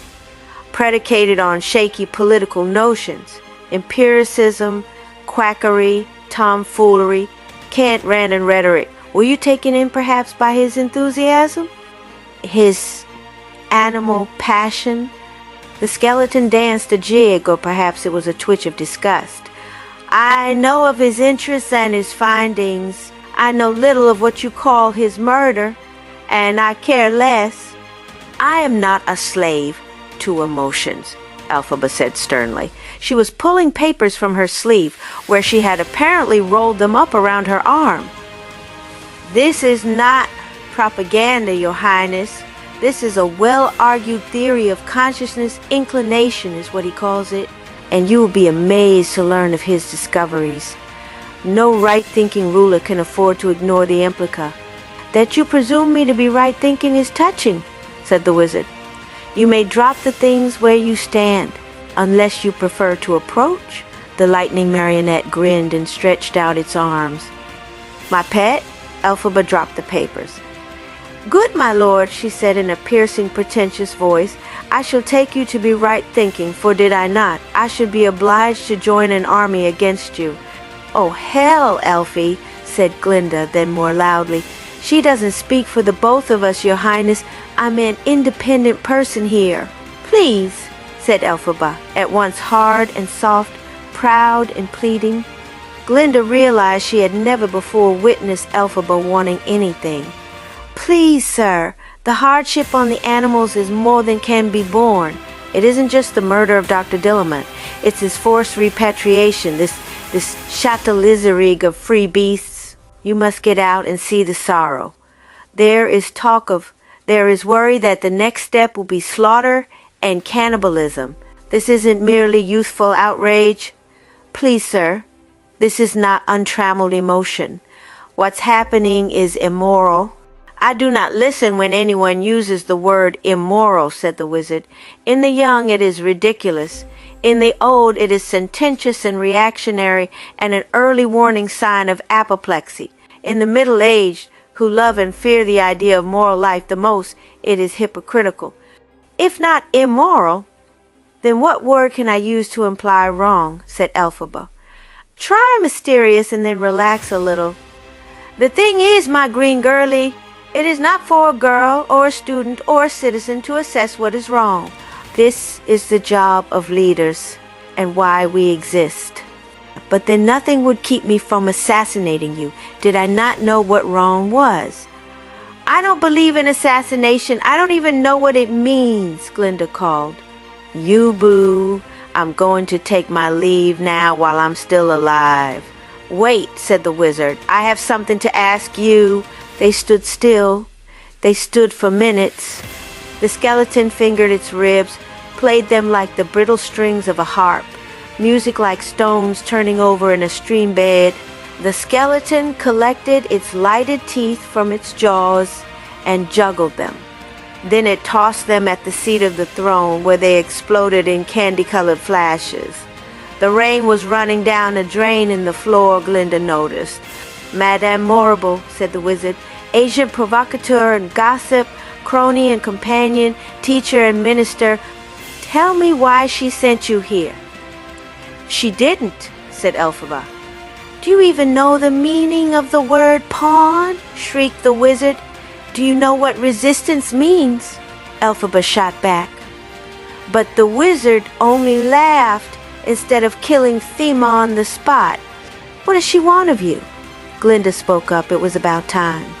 predicated on shaky political notions, empiricism, quackery, tomfoolery, cant, rant, and rhetoric. Were you taken in perhaps by his enthusiasm? His animal passion? The skeleton danced a jig, or perhaps it was a twitch of disgust. I know of his interests and his findings. I know little of what you call his murder, and I care less. I am not a slave to emotions, Elphaba said sternly. She was pulling papers from her sleeve, where she had apparently rolled them up around her arm. This is not propaganda, Your Highness. This is a well-argued theory of consciousness. Inclination is what he calls it, and you will be amazed to learn of his discoveries. No right-thinking ruler can afford to ignore the implica. That you presume me to be right-thinking is touching, said the wizard. You may drop the things where you stand, unless you prefer to approach. The lightning marionette grinned and stretched out its arms. My pet? Elphaba dropped the papers. Good, my lord, she said in a piercing, pretentious voice. I shall take you to be right-thinking, for did I not, I should be obliged to join an army against you. Oh, hell, Elfie, said Glinda, then more loudly. She doesn't speak for the both of us, Your Highness. I'm an independent person here. Please, said Elphaba, at once hard and soft, proud and pleading. Glinda realized she had never before witnessed Elphaba wanting anything. Please, sir, the hardship on the animals is more than can be borne. It isn't just the murder of Doctor Dillamond. It's his forced repatriation, this chatelarizing of free beasts. You must get out and see the sorrow. There is worry that the next step will be slaughter and cannibalism. This isn't merely youthful outrage. Please, sir, this is not untrammeled emotion. What's happening is immoral. I do not listen when anyone uses the word immoral, said the wizard. In the young it is ridiculous. In the old it is sententious and reactionary and an early warning sign of apoplexy. In the middle-aged, who love and fear the idea of moral life the most, it is hypocritical. If not immoral, then what word can I use to imply wrong, said Elphaba. Try mysterious and then relax a little. The thing is, my green girlie, it is not for a girl or a student or a citizen to assess what is wrong. This is the job of leaders and why we exist. But then nothing would keep me from assassinating you. Did I not know what wrong was? I don't believe in assassination. I don't even know what it means, Glinda called. You boo. I'm going to take my leave now while I'm still alive. Wait, said the wizard. I have something to ask you. They stood still. They stood for minutes. The skeleton fingered its ribs, played them like the brittle strings of a harp, music like stones turning over in a stream bed. The skeleton collected its lighted teeth from its jaws and juggled them. Then it tossed them at the seat of the throne, where they exploded in candy-colored flashes. The rain was running down a drain in the floor, Glinda noticed. Madame Morrible, said the wizard, agent provocateur and gossip, crony and companion, teacher and minister, tell me why she sent you here. She didn't, said Elphaba. Do you even know the meaning of the word pawn? Shrieked the wizard. Do you know what resistance means? Elphaba shot back. But the wizard only laughed instead of killing Thema on the spot. What does she want of you? Glinda spoke up. It was about time.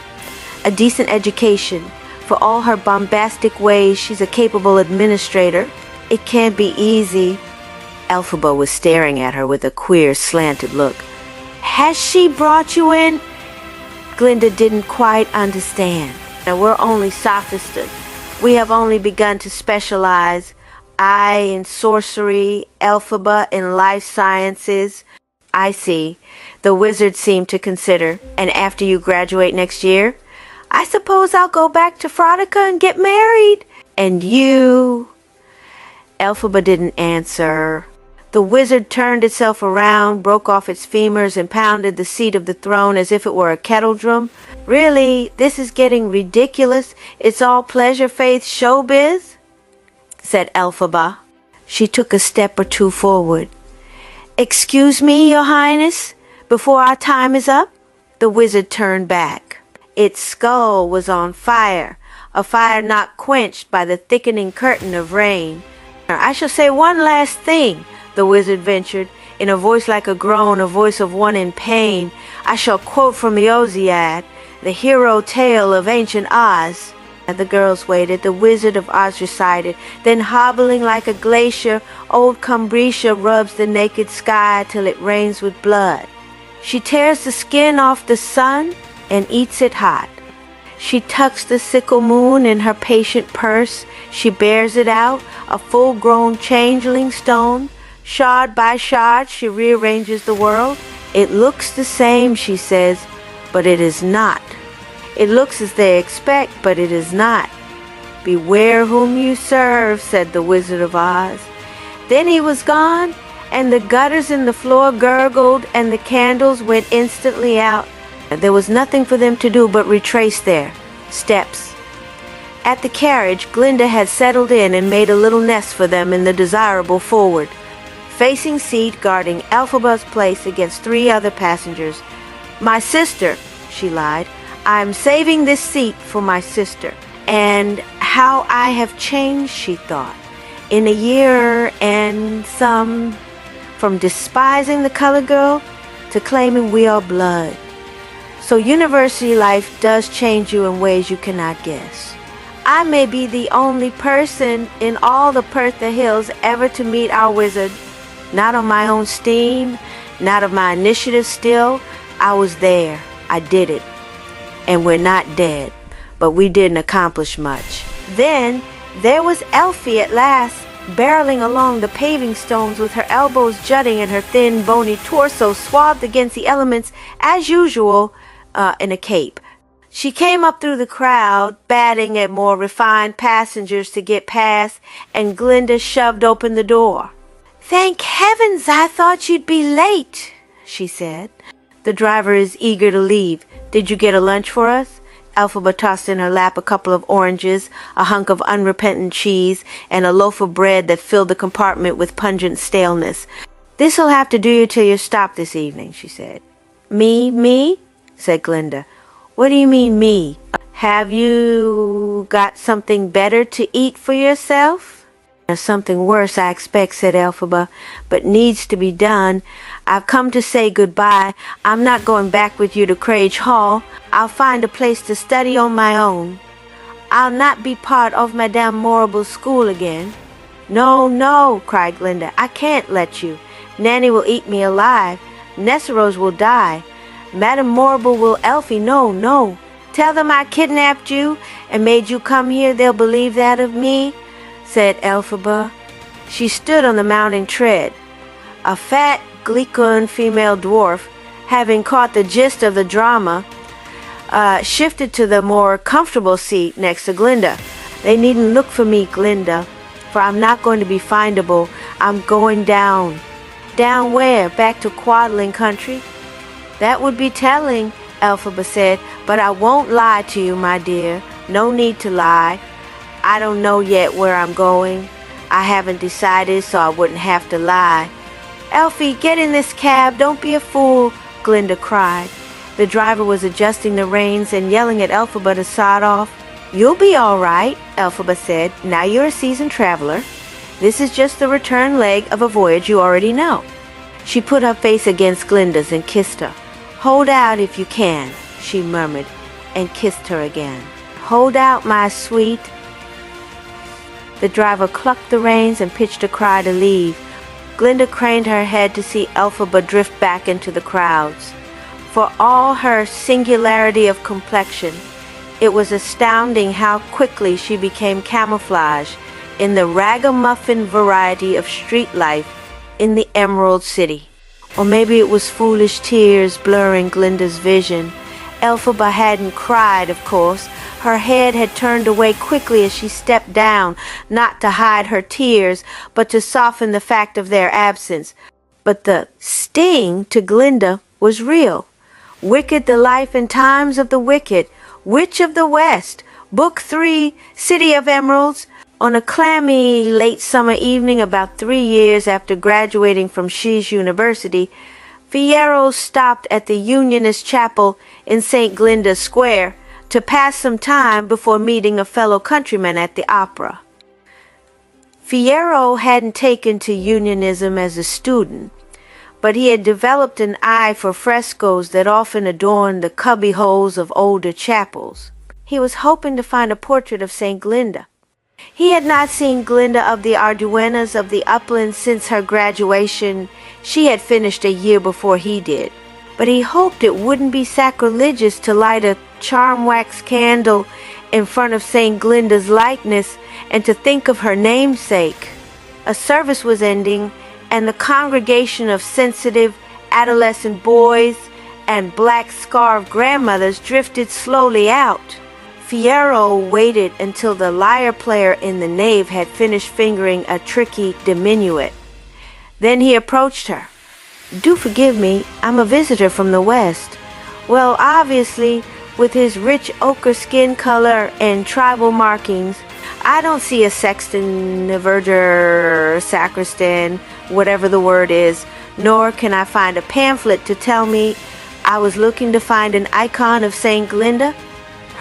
A decent education. For all her bombastic ways, she's a capable administrator. It can't be easy. Elphaba was staring at her with a queer, slanted look. Has she brought you in? Glinda didn't quite understand. Now, we're only sophists. We have only begun to specialize. I in sorcery, Elphaba in life sciences. I see. The wizard seemed to consider. And after you graduate next year, I suppose I'll go back to Frodica and get married. And you... Elphaba didn't answer. The wizard turned itself around, broke off its femurs, and pounded the seat of the throne as if it were a kettle drum. Really, this is getting ridiculous. It's all pleasure, faith, showbiz, said Elphaba. She took a step or two forward. Excuse me, Your Highness, before our time is up? The wizard turned back. Its skull was on fire, a fire not quenched by the thickening curtain of rain. I shall say one last thing, the wizard ventured, in a voice like a groan, a voice of one in pain. I shall quote from the Iliad, the hero tale of ancient Oz. And the girls waited. The Wizard of Oz recited. Then hobbling like a glacier, old Cumbricia rubs the naked sky till it rains with blood. She tears the skin off the sun and eats it hot. She tucks the sickle moon in her patient purse. She bears it out, a full-grown changeling stone. Shard by shard she rearranges the world. It looks the same, she says, but it is not. It looks as they expect, but it is not. Beware whom you serve, said the Wizard of Oz. Then he was gone, and the gutters in the floor gurgled, and the candles went instantly out. There was nothing for them to do but retrace their steps. At the carriage, Glinda had settled in and made a little nest for them in the desirable forward facing seat, guarding Elphaba's place against 3 other passengers. My sister, she lied. I'm saving this seat for my sister. And how I have changed, she thought, in a year and some, from despising the colored girl to claiming we are blood. So university life does change you in ways you cannot guess. I may be the only person in all the Pertha Hills ever to meet our wizard. Not on my own steam, not of my initiative still. I was there. I did it. And we're not dead, but we didn't accomplish much. Then there was Elphie at last, barreling along the paving stones with her elbows jutting and her thin, bony torso swathed against the elements, as usual, in a cape. She came up through the crowd, batting at more refined passengers to get past, and Glinda shoved open the door. Thank heavens, I thought you'd be late, she said. The driver is eager to leave. Did you get a lunch for us? Elphaba tossed in her lap a couple of oranges, a hunk of unrepentant cheese, and a loaf of bread that filled the compartment with pungent staleness. This'll have to do you till you stop this evening, she said. Me, said Glinda. What do you mean, me? Have you got something better to eat for yourself? There's something worse, I expect, said Elphaba, but needs to be done. I've come to say goodbye. I'm not going back with you to Crage Hall. I'll find a place to study on my own. I'll not be part of Madame Morrible's school again. No, cried Glinda. I can't let you. Nanny will eat me alive. Nessarose will die. Madame Morrible will Elphie. No. Tell them I kidnapped you and made you come here. They'll believe that of me, said Elphaba. She stood on the mounting tread. A fat, glicund female dwarf, having caught the gist of the drama, shifted to the more comfortable seat next to Glinda. They needn't look for me, Glinda, for I'm not going to be findable. I'm going down. Down where? Back to Quadling country? That would be telling, Elphaba said, but I won't lie to you, my dear. No need to lie. I don't know yet where I'm going. I haven't decided, so I wouldn't have to lie. Elphie, get in this cab. Don't be a fool, Glinda cried. The driver was adjusting the reins and yelling at Elphaba to sod off. You'll be all right, Elphaba said. Now you're a seasoned traveler. This is just the return leg of a voyage you already know. She put her face against Glinda's and kissed her. Hold out if you can, she murmured, and kissed her again. Hold out, my sweet. The driver clucked the reins and pitched a cry to leave. Glinda craned her head to see Elphaba drift back into the crowds. For all her singularity of complexion, it was astounding how quickly she became camouflaged in the ragamuffin variety of street life in the Emerald City. Or maybe it was foolish tears blurring Glinda's vision. Elphaba hadn't cried, of course. Her head had turned away quickly as she stepped down, not to hide her tears, but to soften the fact of their absence. But the sting to Glinda was real. Wicked the Life and Times of the Wicked, Witch of the West, Book 3, City of Emeralds. On a clammy late summer evening about 3 years after graduating from Shiz University, Fiyero stopped at the Unionist Chapel in St. Glinda's Square to pass some time before meeting a fellow countryman at the opera. Fiyero hadn't taken to Unionism as a student, but he had developed an eye for frescoes that often adorned the cubbyholes of older chapels. He was hoping to find a portrait of St. Glinda. He had not seen Glinda of the Arduenas of the Uplands since her graduation. She had finished a year before he did. But he hoped it wouldn't be sacrilegious to light a charm wax candle in front of St. Glinda's likeness and to think of her namesake. A service was ending, and the congregation of sensitive adolescent boys and black-scarfed grandmothers drifted slowly out. Fiyero waited until the lyre player in the nave had finished fingering a tricky diminuet. Then he approached her. "Do forgive me, I'm a visitor from the West." Well, obviously, with his rich ochre skin color and tribal markings, I don't see a sexton, a verger, sacristan, whatever the word is, nor can I find a pamphlet to tell me I was looking to find an icon of St. Glinda.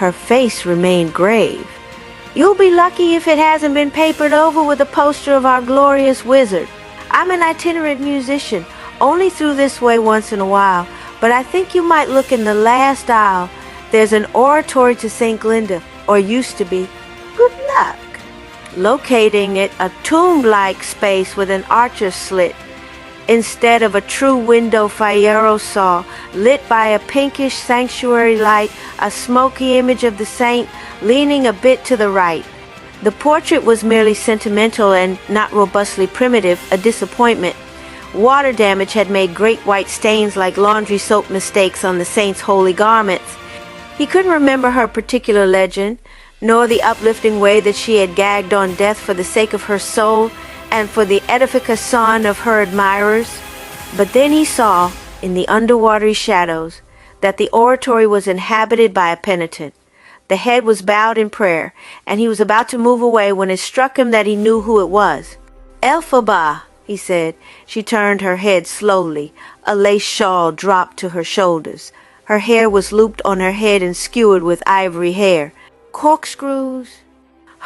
Her face remained grave. "You'll be lucky if it hasn't been papered over with a poster of our glorious wizard. I'm an itinerant musician, only through this way once in a while, but I think you might look in the last aisle. There's an oratory to St. Glinda, or used to be. Good luck." Locating it, a tomb-like space with an archer's slit, instead of a true window, Fiyero saw, lit by a pinkish sanctuary light, a smoky image of the saint leaning a bit to the right. The portrait was merely sentimental and not robustly primitive, a disappointment. Water damage had made great white stains like laundry soap mistakes on the saint's holy garments. He couldn't remember her particular legend, nor the uplifting way that she had gagged on death for the sake of her soul and for the edification of her admirers. But then he saw, in the underwatery shadows, that the oratory was inhabited by a penitent. The head was bowed in prayer, and he was about to move away when it struck him that he knew who it was. "Elphaba," he said. She turned her head slowly. A lace shawl dropped to her shoulders. Her hair was looped on her head and skewered with ivory hair. Corkscrews?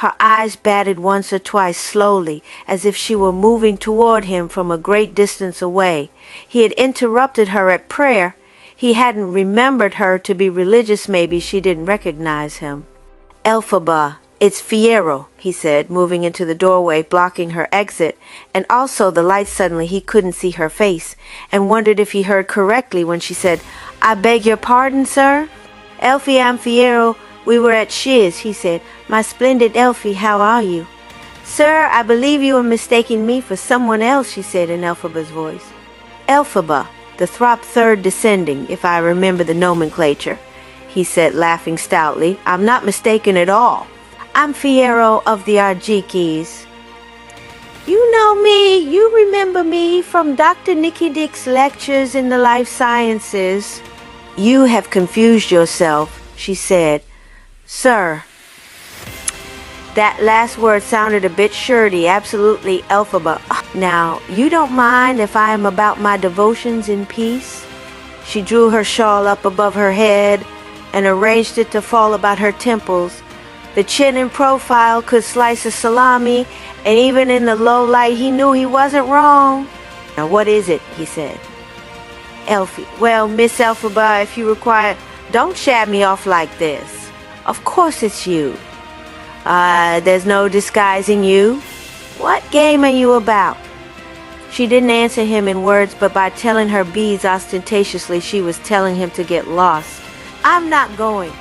Her eyes batted once or twice slowly, as if she were moving toward him from a great distance away. He had interrupted her at prayer. He hadn't remembered her to be religious. Maybe she didn't recognize him. "Elphaba, it's Fiyero," he said, moving into the doorway, blocking her exit, and also the light. Suddenly he couldn't see her face, and wondered if he heard correctly when she said, "I beg your pardon, sir?" "Elphie, I'm Fiyero. We were at Shiz," he said. "My splendid Elphie, how are you?" "Sir, I believe you are mistaking me for someone else," she said in Elphaba's voice. "Elphaba, the throp third descending, if I remember the nomenclature," he said, laughing stoutly. "I'm not mistaken at all. I'm Fiyero of the Arjikis." "You know me, you remember me from Dr. Nicky Dick's lectures in the life sciences." "You have confused yourself," she said. "Sir." That last word sounded a bit shirty. "Absolutely, Elphaba. Now, you don't mind if I am about my devotions in peace?" She drew her shawl up above her head and arranged it to fall about her temples. The chin in profile could slice a salami, and even in the low light he knew he wasn't wrong. "Now, what is it?" he said. "Elphie, well, Miss Elphaba, if you require, don't shab me off like this. Of course it's you. There's no disguising you. What game are you about?" She didn't answer him in words, but by telling her beads ostentatiously, she was telling him to get lost. "I'm not going,"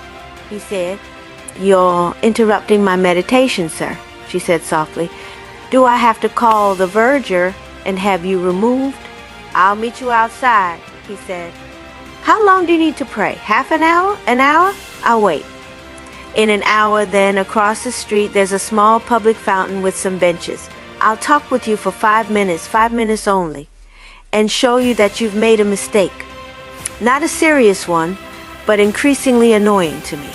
he said. "You're interrupting my meditation, sir," she said softly. "Do I have to call the verger and have you removed?" "I'll meet you outside," he said. "How long do you need to pray? Half an hour? An hour? I'll wait." In an hour, then, across the street, there's a small public fountain with some benches. I'll talk with you for 5 minutes only, and show you that you've made a mistake. Not a serious one, but increasingly annoying to me.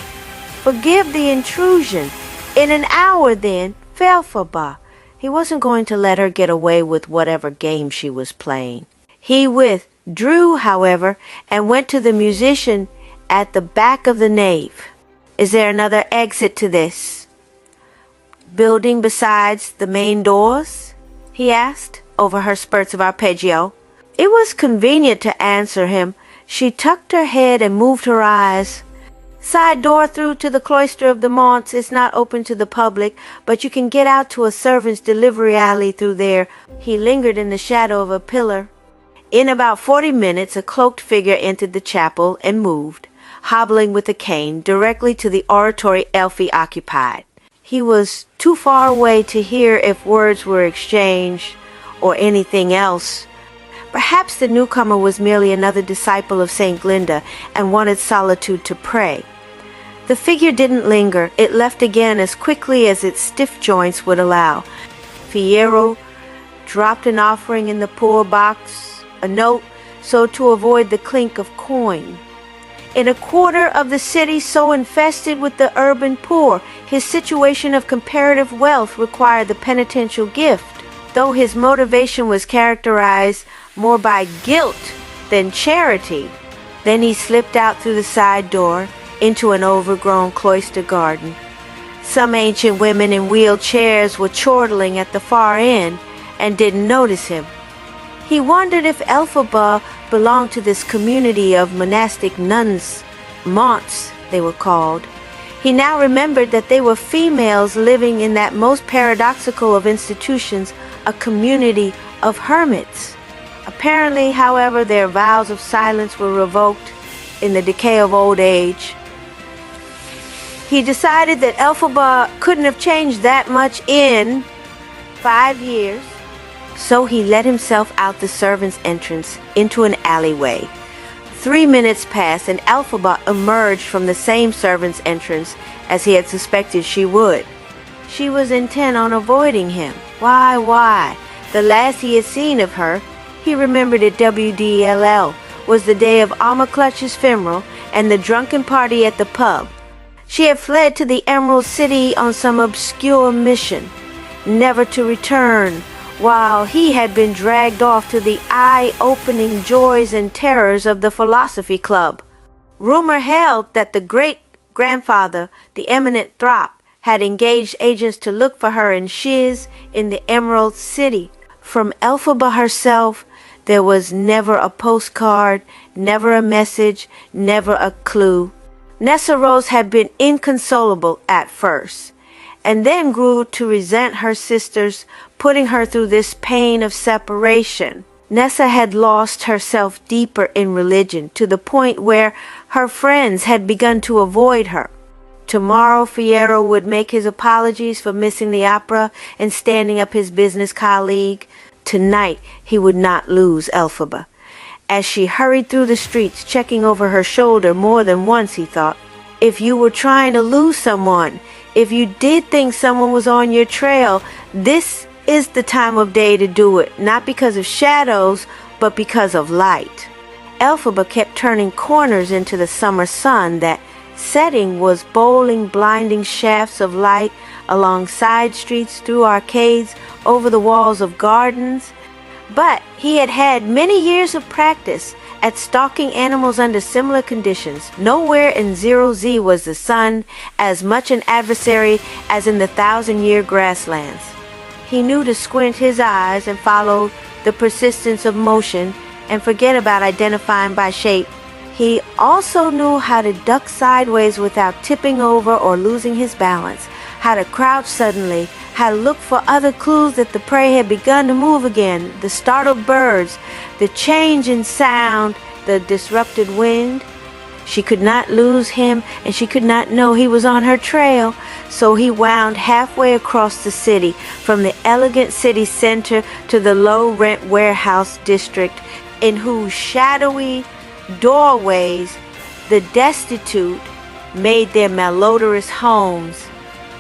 Forgive the intrusion. In an hour, then, Elphaba. He wasn't going to let her get away with whatever game she was playing. He withdrew, however, and went to the musician at the back of the nave. Is there another exit to this building besides the main doors? He asked, over her spurts of arpeggio. It was convenient to answer him. She tucked her head and moved her eyes. Side door through to the cloister of the Monts is not open to the public, but you can get out to a servant's delivery alley through there. He lingered in the shadow of a pillar. In about 40 minutes, a cloaked figure entered the chapel and moved, hobbling with a cane, directly to the oratory Elphie occupied. He was too far away to hear if words were exchanged or anything else. Perhaps the newcomer was merely another disciple of St. Glinda and wanted solitude to pray. The figure didn't linger. It left again as quickly as its stiff joints would allow. Fiyero dropped an offering in the poor box, a note, so to avoid the clink of coin. In a quarter of the city so infested with the urban poor, his situation of comparative wealth required the penitential gift, though his motivation was characterized more by guilt than charity. Then he slipped out through the side door into an overgrown cloister garden. Some ancient women in wheelchairs were chortling at the far end and didn't notice him. He wondered if Elphaba belonged to this community of monastic nuns, monks they were called. He now remembered that they were females living in that most paradoxical of institutions, a community of hermits. Apparently, however, their vows of silence were revoked in the decay of old age. He decided that Elphaba couldn't have changed that much in 5 years. So he let himself out the servants' entrance into an alleyway. 3 minutes passed and Elphaba emerged from the same servants' entrance as he had suspected she would. She was intent on avoiding him. Why? The last he had seen of her, he remembered at WDLL, was the day of Alma Clutch's funeral and the drunken party at the pub. She had fled to the Emerald City on some obscure mission, never to return, while he had been dragged off to the eye-opening joys and terrors of the Philosophy Club. Rumor held that the great-grandfather, the eminent Throp, had engaged agents to look for her in Shiz in the Emerald City. From Elphaba herself, there was never a postcard, never a message, never a clue. Nessa Rose had been inconsolable at first, and then grew to resent her sisters putting her through this pain of separation. Nessa had lost herself deeper in religion to the point where her friends had begun to avoid her. Tomorrow Fiyero would make his apologies for missing the opera and standing up his business colleague. Tonight he would not lose Elphaba. As she hurried through the streets, checking over her shoulder more than once, he thought, if you were trying to lose someone, if you did think someone was on your trail, this is the time of day to do it, not because of shadows, but because of light. Elphaba kept turning corners into the summer sun that, setting, was bowling blinding shafts of light along side streets, through arcades, over the walls of gardens. But he had had many years of practice at stalking animals under similar conditions. Nowhere in 0Z was the sun as much an adversary as in the 1,000-year grasslands. He knew to squint his eyes and follow the persistence of motion and forget about identifying by shape. He also knew how to duck sideways without tipping over or losing his balance, how to crouch suddenly, how to look for other clues that the prey had begun to move again, the startled birds, the change in sound, the disrupted wind. She could not lose him, and she could not know he was on her trail. So he wound halfway across the city, from the elegant city center to the low-rent warehouse district, in whose shadowy doorways the destitute made their malodorous homes.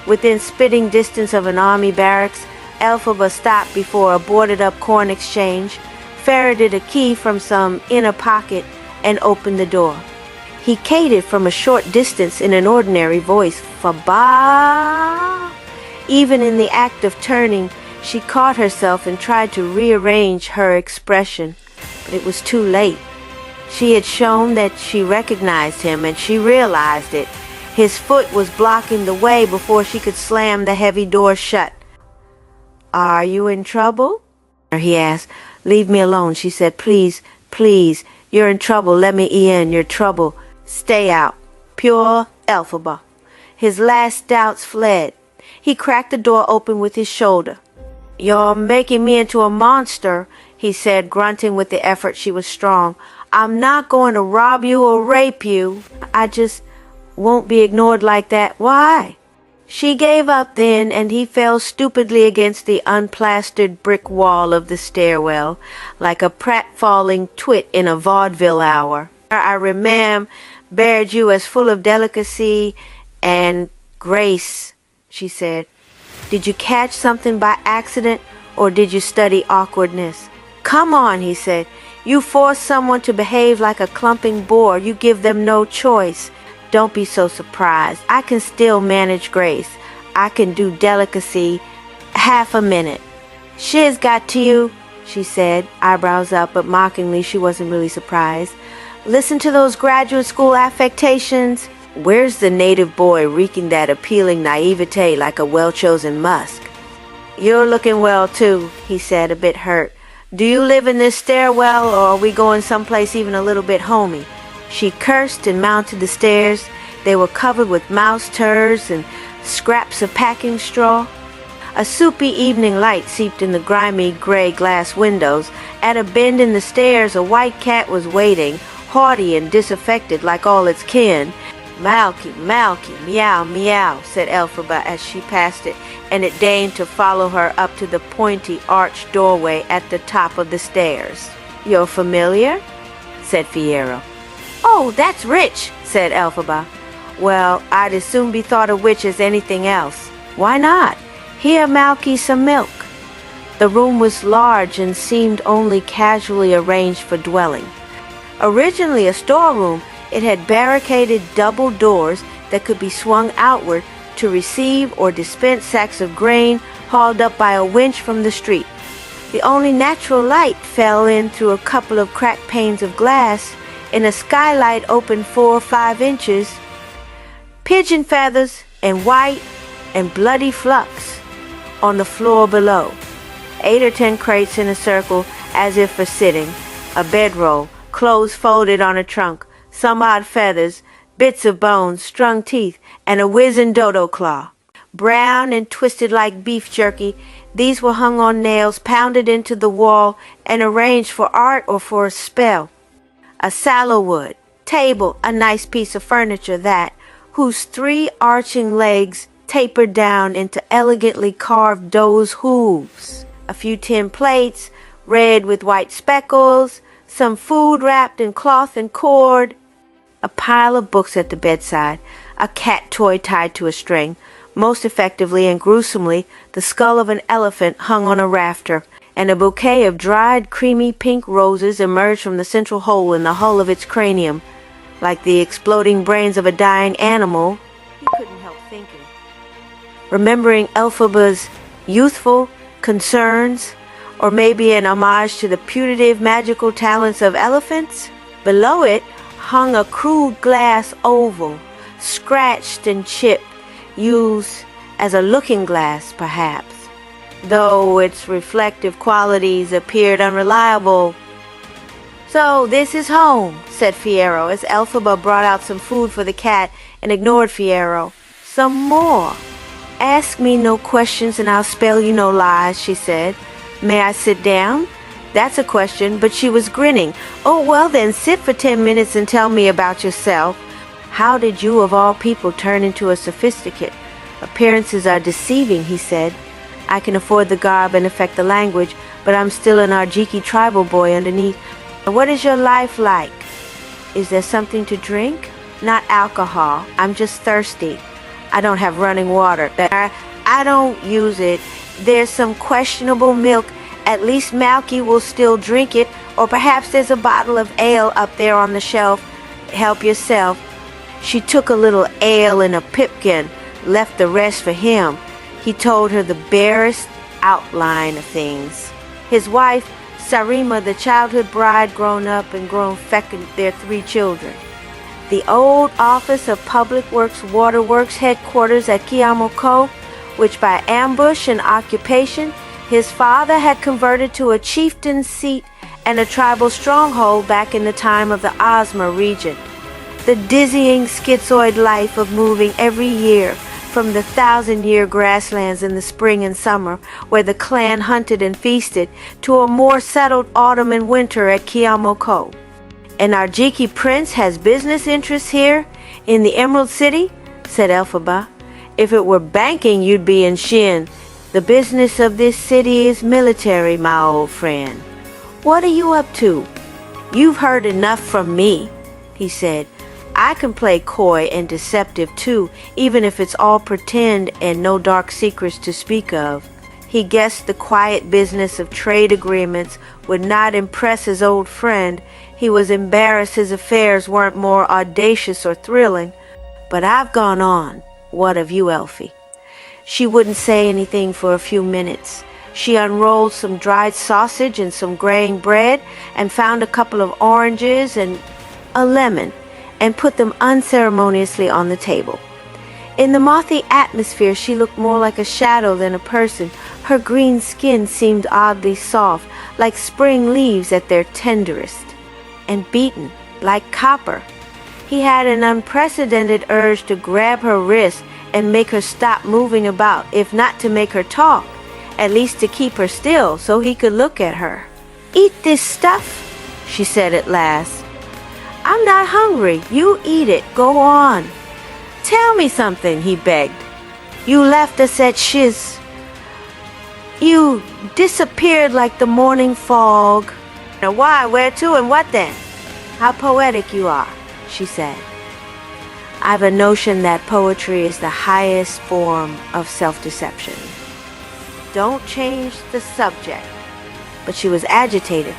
Within spitting distance of an army barracks, Elphaba stopped before a boarded-up corn exchange, ferreted a key from some inner pocket, and opened the door. He catered from a short distance in an ordinary voice, "Faba." Even in the act of turning, she caught herself and tried to rearrange her expression, but it was too late. She had shown that she recognized him, and she realized it. His foot was blocking the way before she could slam the heavy door shut. "Are you in trouble?" he asked. "Leave me alone," she said. "Please, please. You're in trouble. Let me in. You're trouble. Stay out." Pure Elphaba. His last doubts fled. He cracked the door open with his shoulder. "You're making me into a monster," he said, grunting with the effort she was strong. "I'm not going to rob you or rape you. I just won't be ignored like that." "Why?" She gave up then, and he fell stupidly against the unplastered brick wall of the stairwell, like a pratfalling twit in a vaudeville hour. "I remembered you as full of delicacy and grace," she said. "Did you catch something by accident, or did you study awkwardness?" "Come on," he said. "You force someone to behave like a clumping bore. You give them no choice. Don't be so surprised. I can still manage grace. I can do delicacy. Half a minute." "Shiz got to you," she said, eyebrows up, but mockingly. She wasn't really surprised. "Listen to those graduate school affectations. Where's the native boy reeking that appealing naivete like a well-chosen musk?" "You're looking well, too," he said, a bit hurt. "Do you live in this stairwell, or are we going someplace even a little bit homey?" She cursed and mounted the stairs. They were covered with mouse turds and scraps of packing straw. A soupy evening light seeped in the grimy gray glass windows. At a bend in the stairs, a white cat was waiting, haughty and disaffected like all its kin. "Malky, Malky, meow, meow," said Elphaba as she passed it, and it deigned to follow her up to the pointy arched doorway at the top of the stairs. "You're familiar?" said Fiyero. "Oh, that's rich," said Elphaba. "Well, I'd as soon be thought a witch as anything else." "Why not? Here, Malky, some milk." The room was large and seemed only casually arranged for dwelling. Originally a storeroom, it had barricaded double doors that could be swung outward to receive or dispense sacks of grain hauled up by a winch from the street. The only natural light fell in through a couple of cracked panes of glass in a skylight open 4 or 5 inches. Pigeon feathers and white and bloody flux on the floor below. 8 or 10 crates in a circle as if for sitting. A bedroll, clothes folded on a trunk, some odd feathers, bits of bones, strung teeth, and a whizzing dodo claw. Brown and twisted like beef jerky, these were hung on nails pounded into the wall and arranged for art or for a spell. A sallow wood table, a nice piece of furniture that, whose 3 arching legs tapered down into elegantly carved doe's hooves. A few tin plates, red with white speckles, some food wrapped in cloth and cord. A pile of books at the bedside, a cat toy tied to a string. Most effectively and gruesomely, the skull of an elephant hung on a rafter, and a bouquet of dried, creamy pink roses emerged from the central hole in the hull of its cranium. Like the exploding brains of a dying animal, he couldn't help thinking. Remembering Elphaba's youthful concerns, or maybe an homage to the putative magical talents of elephants. Below it hung a crude glass oval, scratched and chipped, used as a looking glass, perhaps, though its reflective qualities appeared unreliable. "So this is home," said Fiyero, as Elphaba brought out some food for the cat and ignored Fiyero. "Some more." "Ask me no questions and I'll spell you no lies," she said. "May I sit down?" That's a question, but she was grinning. "Oh, well then, sit for 10 minutes and tell me about yourself. How did you, of all people, turn into a sophisticate?" "Appearances are deceiving," he said. "I can afford the garb and affect the language, but I'm still an Arjiki tribal boy underneath. What is your life like? Is there something to drink?" Not alcohol. I'm just thirsty. I don't have running water. I don't use it. There's some questionable milk. At least Malky will still drink it. Or perhaps there's a bottle of ale up there on the shelf. Help yourself. She took a little ale in a pipkin, left the rest for him. He told her the barest outline of things. His wife, Sarima, the childhood bride, grown up and grown fecund, their 3 children. The old Office of Public Works Waterworks headquarters at Kiamoko, which by ambush and occupation his father had converted to a chieftain's seat and a tribal stronghold back in the time of the Ozma regent. The dizzying schizoid life of moving every year from the 1,000-year grasslands in the spring and summer, where the clan hunted and feasted, to a more settled autumn and winter at Kiamoko. And our Jiki prince has business interests here in the Emerald City, said Elphaba. If it were banking, you'd be in Shin. The business of this city is military, my old friend. What are you up to? You've heard enough from me, he said. I can play coy and deceptive too, even if it's all pretend and no dark secrets to speak of. He guessed the quiet business of trade agreements would not impress his old friend. He was embarrassed his affairs weren't more audacious or thrilling. But I've gone on. What of you, Elfie? She wouldn't say anything for a few minutes. She unrolled some dried sausage and some graying bread and found a couple of oranges and a lemon and put them unceremoniously on the table. In the mothy atmosphere, she looked more like a shadow than a person. Her green skin seemed oddly soft, like spring leaves at their tenderest, and beaten, like copper. He had an unprecedented urge to grab her wrist and make her stop moving about, if not to make her talk, at least to keep her still so he could look at her. Eat this stuff, she said at last. I'm not hungry. You eat it. Go on. Tell me something, he begged. You left us at Shiz. You disappeared like the morning fog. Now why, where to, and what then? How poetic you are, she said. I've a notion that poetry is the highest form of self-deception. Don't change the subject. But she was agitated.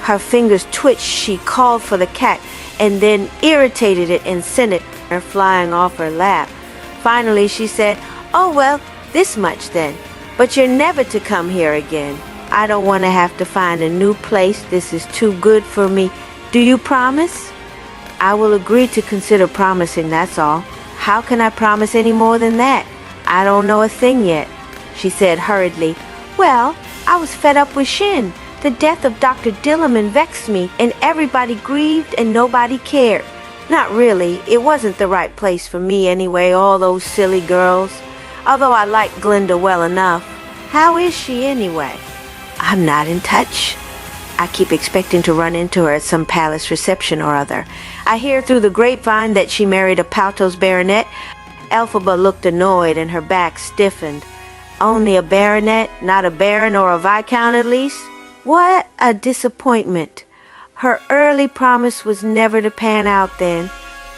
Her fingers twitched. She called for the cat and then irritated it and sent it flying off her lap. Finally she said, oh well, this much then. But you're never to come here again. I don't want to have to find a new place. This is too good for me. Do you promise? I will agree to consider promising, that's all. How can I promise any more than that? I don't know a thing yet, she said hurriedly. Well, I was fed up with Shin. The death of Doctor Dillamond vexed me, and everybody grieved and nobody cared. Not really. It wasn't the right place for me anyway, all those silly girls. Although I like Glinda well enough. How is she anyway? I'm not in touch. I keep expecting to run into her at some palace reception or other. I hear through the grapevine that she married a Paltos baronet. Elphaba looked annoyed and her back stiffened. Only a baronet, not a baron or a viscount at least? What a disappointment. Her early promise was never to pan out then.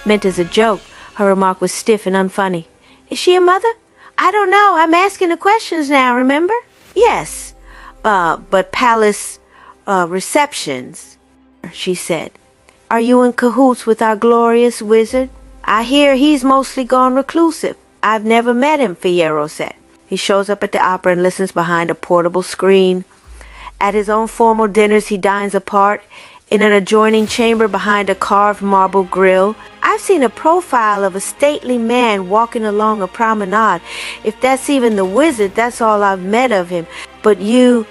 Meant as a joke, her remark was stiff and unfunny. Is she a mother? I don't know. I'm asking the questions now, remember? Yes. But palace receptions, she said. Are you in cahoots with our glorious wizard? I hear he's mostly gone reclusive. I've never met him, Fierro said. He shows up at the opera and listens behind a portable screen. At his own formal dinners, he dines apart in an adjoining chamber behind a carved marble grill. I've seen a profile of a stately man walking along a promenade. If that's even the wizard, that's all I've met of him. But you,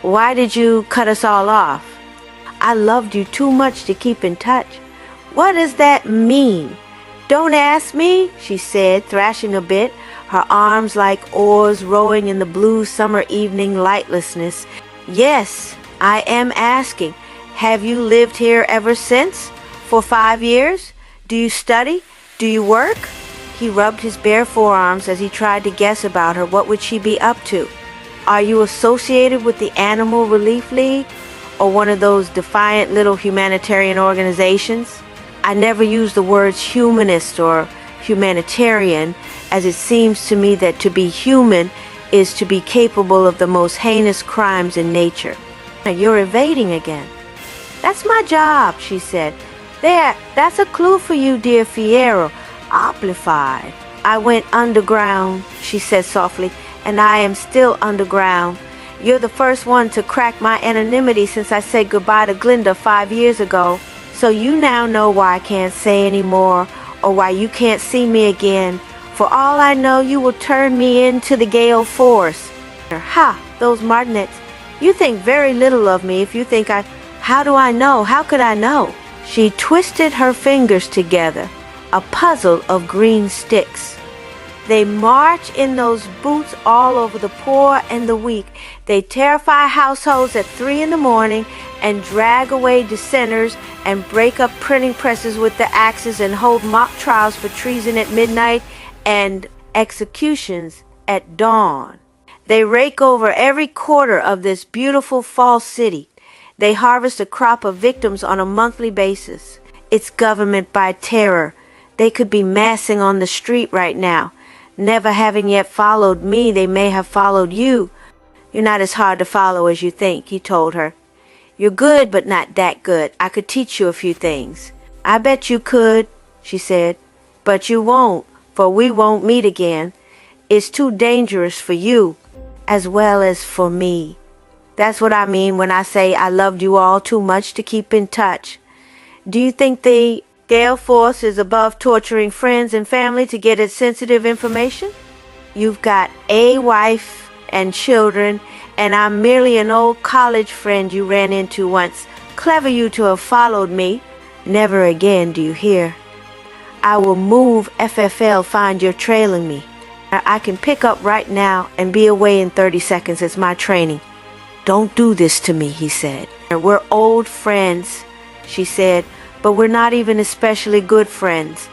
why did you cut us all off? I loved you too much to keep in touch. What does that mean? Don't ask me, she said, thrashing a bit, her arms like oars rowing in the blue summer evening lightlessness. Yes, I am asking. Have you lived here ever since? For 5 years? Do you study? Do you work? He rubbed his bare forearms as he tried to guess about her. What would she be up to? Are you associated with the Animal Relief League? Or one of those defiant little humanitarian organizations? I never use the words humanist or humanitarian, as it seems to me that to be human is to be capable of the most heinous crimes in nature. Now you're evading again. That's my job, she said. There, that's a clue for you, dear Fierro. Amplified. I went underground, she said softly, and I am still underground. You're the first one to crack my anonymity since I said goodbye to Glinda 5 years ago. So you now know why I can't say any more, or why you can't see me again. For all I know, you will turn me into the gale force. Ha, those martinets. You think very little of me if you think How do I know? How could I know? She twisted her fingers together, a puzzle of green sticks. They march in those boots all over the poor and the weak. They terrify households at 3 in the morning and drag away dissenters and break up printing presses with the axes and hold mock trials for treason at midnight and executions at dawn. They rake over every quarter of this beautiful false city. They harvest a crop of victims on a monthly basis. It's government by terror. They could be massing on the street right now. Never having yet followed me, they may have followed you. You're not as hard to follow as you think, he told her. You're good, but not that good. I could teach you a few things. I bet you could, she said. But you won't, for we won't meet again. It's too dangerous for you, as well as for me. That's what I mean when I say I loved you all too much to keep in touch. Do you think the Gale Force is above torturing friends and family to get its sensitive information? You've got a wife and children, and I'm merely an old college friend you ran into once. Clever you to have followed me. Never again, do you hear? I will move FFL, find you're trailing me. I can pick up right now and be away in 30 seconds. It's my training. Don't do this to me, he said. We're old friends, she said, but we're not even especially good friends.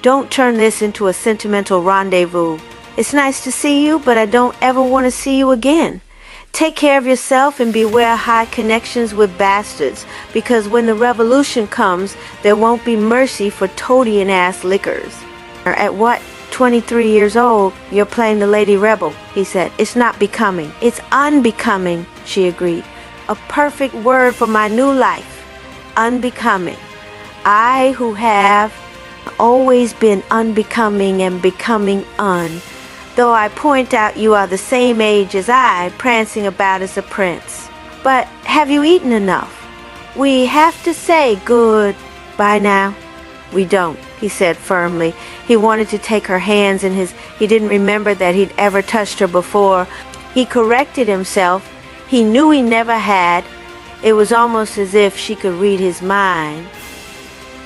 Don't turn this into a sentimental rendezvous. It's nice to see you, but I don't ever want to see you again. Take care of yourself and beware high connections with bastards, because when the revolution comes, there won't be mercy for toadian-ass lickers. At what? 23 years old, you're playing the Lady Rebel, he said. It's not becoming. It's unbecoming, she agreed. A perfect word for my new life. Unbecoming. I who have always been unbecoming and becoming though I point out you are the same age as I, prancing about as a prince. But have you eaten enough? We have to say goodbye now. We don't, he said firmly. He wanted to take her hands in his. He didn't remember that he'd ever touched her before. He corrected himself. He knew he never had. It was almost as if she could read his mind.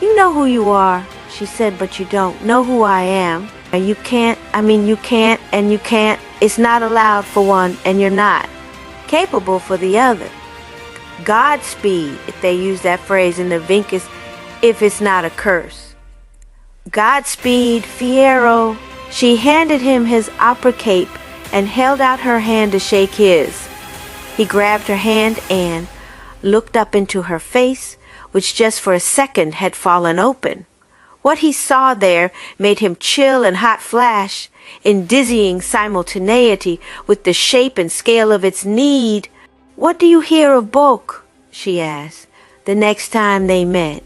You know who you are, she said, but you don't know who I am. You can't, you can't, and you can't. It's not allowed for one, and you're not. Capable for the other. Godspeed, if they use that phrase in the Vinkus, if it's not a curse. Godspeed, Fierro. She handed him his opera cape and held out her hand to shake his. He grabbed her hand and looked up into her face, which just for a second had fallen open. What he saw there made him chill and hot flash in dizzying simultaneity with the shape and scale of its need. What do you hear of Bulk? She asked, the next time they met.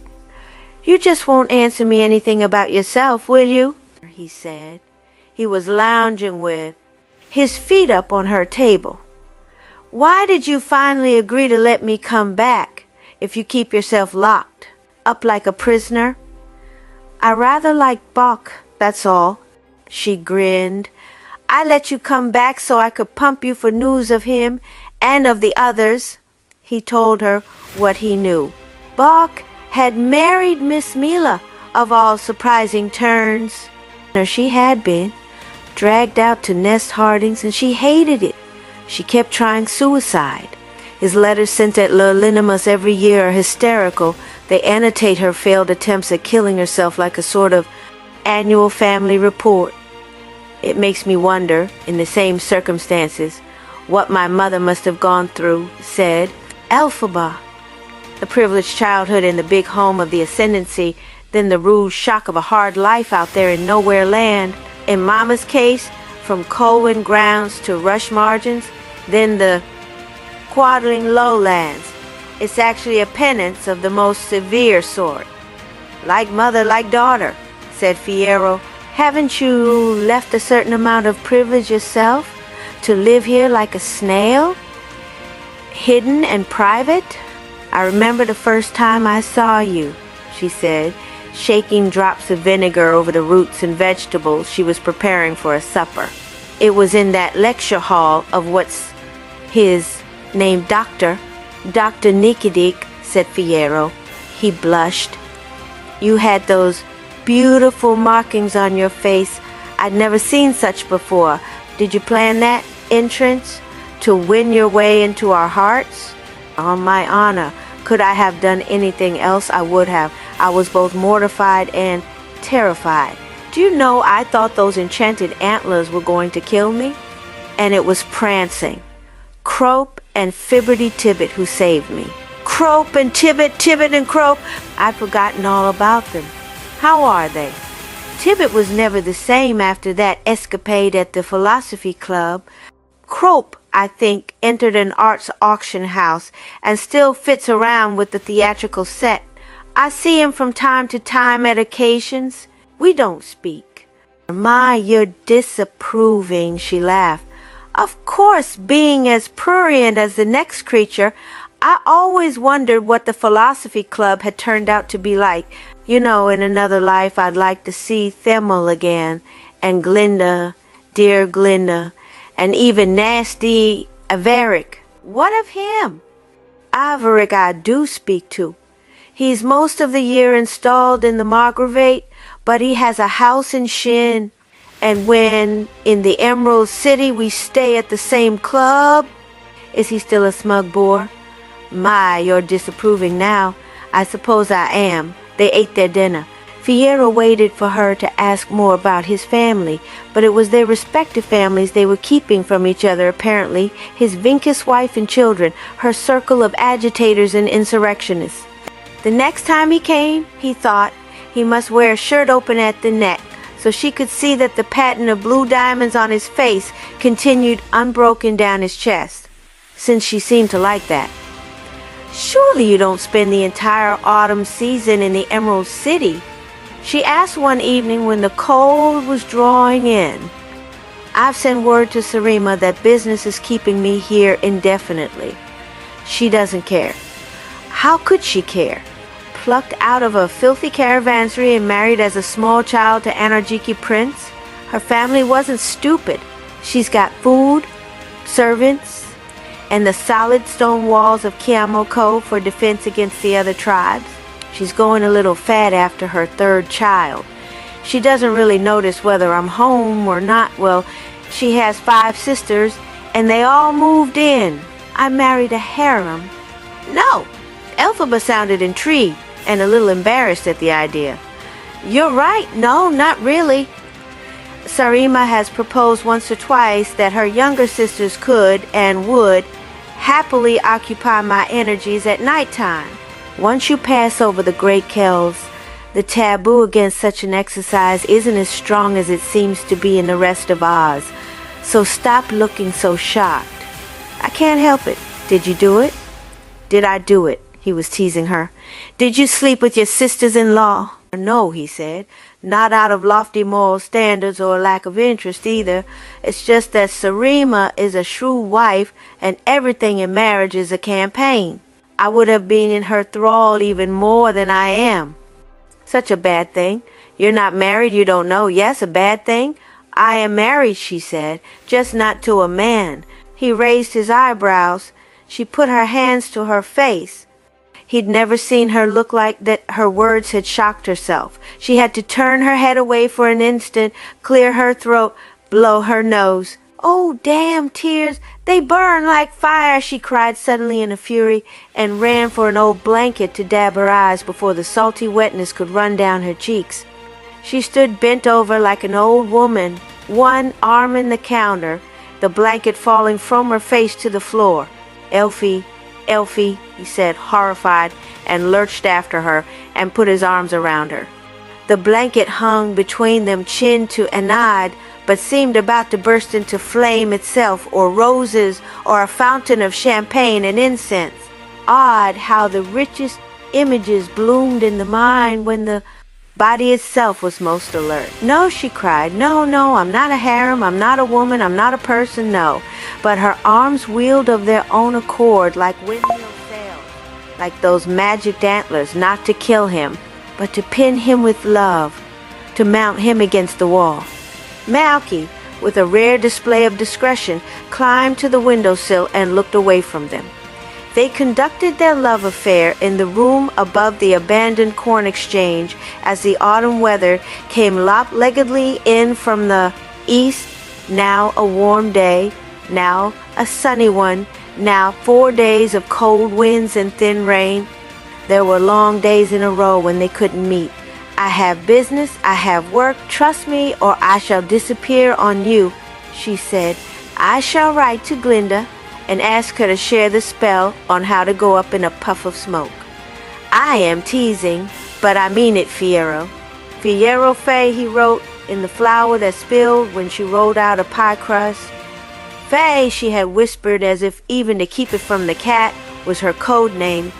You just won't answer me anything about yourself, will you? He said. He was lounging with his feet up on her table. Why did you finally agree to let me come back if you keep yourself locked up like a prisoner? I rather like Buck, that's all. She grinned. I let you come back so I could pump you for news of him and of the others. He told her what he knew. Buck had married Miss Mila, of all surprising turns. She had been dragged out to Nest Hardings, and she hated it. She kept trying suicide. His letters sent at Lilinimus every year are hysterical. They annotate her failed attempts at killing herself like a sort of annual family report. It makes me wonder, in the same circumstances, what my mother must have gone through, said Elphaba. The privileged childhood in the big home of the ascendancy then the rude shock of a hard life out there in nowhere land. In Mama's case, from Colwyn grounds to rush margins, then the quadling lowlands. It's actually a penance of the most severe sort. Like mother, like daughter, said Fiyero. Haven't you left a certain amount of privilege yourself to live here like a snail? Hidden and private? I remember the first time I saw you, she said, shaking drops of vinegar over the roots and vegetables she was preparing for a supper. It was in that lecture hall of what's his name, Dr. Nikidik, said Fiyero. He blushed. You had those beautiful markings on your face. I'd never seen such before. Did you plan that entrance to win your way into our hearts? On my honor, could I have done anything else, I would have. I was both mortified and terrified. Do you know, I thought those enchanted antlers were going to kill me? And it was prancing. Crope and Fibberty Tibbet who saved me. Crope and Tibbet, Tibbet and Crope. I'd forgotten all about them. How are they? Tibbet was never the same after that escapade at the Philosophy Club. Crope, I think, entered an arts auction house and still fits around with the theatrical set. I see him from time to time at occasions. We don't speak. My, you're disapproving, she laughed. Of course, being as prurient as the next creature, I always wondered what the Philosophy Club had turned out to be like. You know, in another life I'd like to see Themel again, and Glinda, dear Glinda, and even nasty Averic. What of him? Averic I do speak to. He's most of the year installed in the Margravate, but he has a house in Shin, and when in the Emerald City we stay at the same club. Is he still a smug bore? My, you're disapproving now. I suppose I am. They ate their dinner. Fiyero waited for her to ask more about his family, but it was their respective families they were keeping from each other apparently, his Vinkus wife and children, her circle of agitators and insurrectionists. The next time he came, he thought, he must wear a shirt open at the neck, so she could see that the pattern of blue diamonds on his face continued unbroken down his chest, since she seemed to like that. Surely you don't spend the entire autumn season in the Emerald City? She asked one evening when the cold was drawing in. I've sent word to Sarima that business is keeping me here indefinitely. She doesn't care. How could she care? Plucked out of a filthy caravansary and married as a small child to Anarjiki Prince? Her family wasn't stupid. She's got food, servants, and the solid stone walls of Kiamoko for defense against the other tribes. She's going a little fat after her third child. She doesn't really notice whether I'm home or not. Well, she has 5 sisters, and they all moved in. I married a harem. No, Elphaba sounded intrigued and a little embarrassed at the idea. You're right. No, not really. Sarima has proposed once or twice that her younger sisters could and would happily occupy my energies at nighttime. Once you pass over the Great Kells, the taboo against such an exercise isn't as strong as it seems to be in the rest of Oz. So stop looking so shocked. I can't help it. Did you do it? Did I do it? He was teasing her. Did you sleep with your sisters-in-law? No, he said. Not out of lofty moral standards or lack of interest either. It's just that Sarima is a shrewd wife and everything in marriage is a campaign. I would have been in her thrall even more than I am. Such a bad thing. You're not married, you don't know. Yes, a bad thing. I am married, she said, just not to a man. He raised his eyebrows. She put her hands to her face. He'd never seen her look like that. Her words had shocked herself. She had to turn her head away for an instant, clear her throat, blow her nose. Oh, damn, tears. They burn like fire, she cried suddenly in a fury, and ran for an old blanket to dab her eyes before the salty wetness could run down her cheeks. She stood bent over like an old woman, one arm in the counter, the blanket falling from her face to the floor. Elfie, Elfie, he said, horrified, and lurched after her and put his arms around her. The blanket hung between them, chin to anide, but seemed about to burst into flame itself, or roses, or a fountain of champagne and incense. Odd how the richest images bloomed in the mind when the body itself was most alert. "No," she cried. "No, no, I'm not a harem, I'm not a woman, I'm not a person, no." But her arms wheeled of their own accord like windmill sails, like those magic antlers, not to kill him, but to pin him with love, to mount him against the wall. Malky, with a rare display of discretion, climbed to the windowsill and looked away from them. They conducted their love affair in the room above the abandoned corn exchange as the autumn weather came lop-leggedly in from the east, now a warm day, now a sunny one, now 4 days of cold winds and thin rain. There were long days in a row when they couldn't meet. "I have business, I have work, trust me, or I shall disappear on you," she said. "I shall write to Glinda and ask her to share the spell on how to go up in a puff of smoke. I am teasing, but I mean it, Fiyero. Fiyero Faye," he wrote, "in the flour that spilled when she rolled out a pie crust." Faye, she had whispered, as if even to keep it from the cat, was her code name.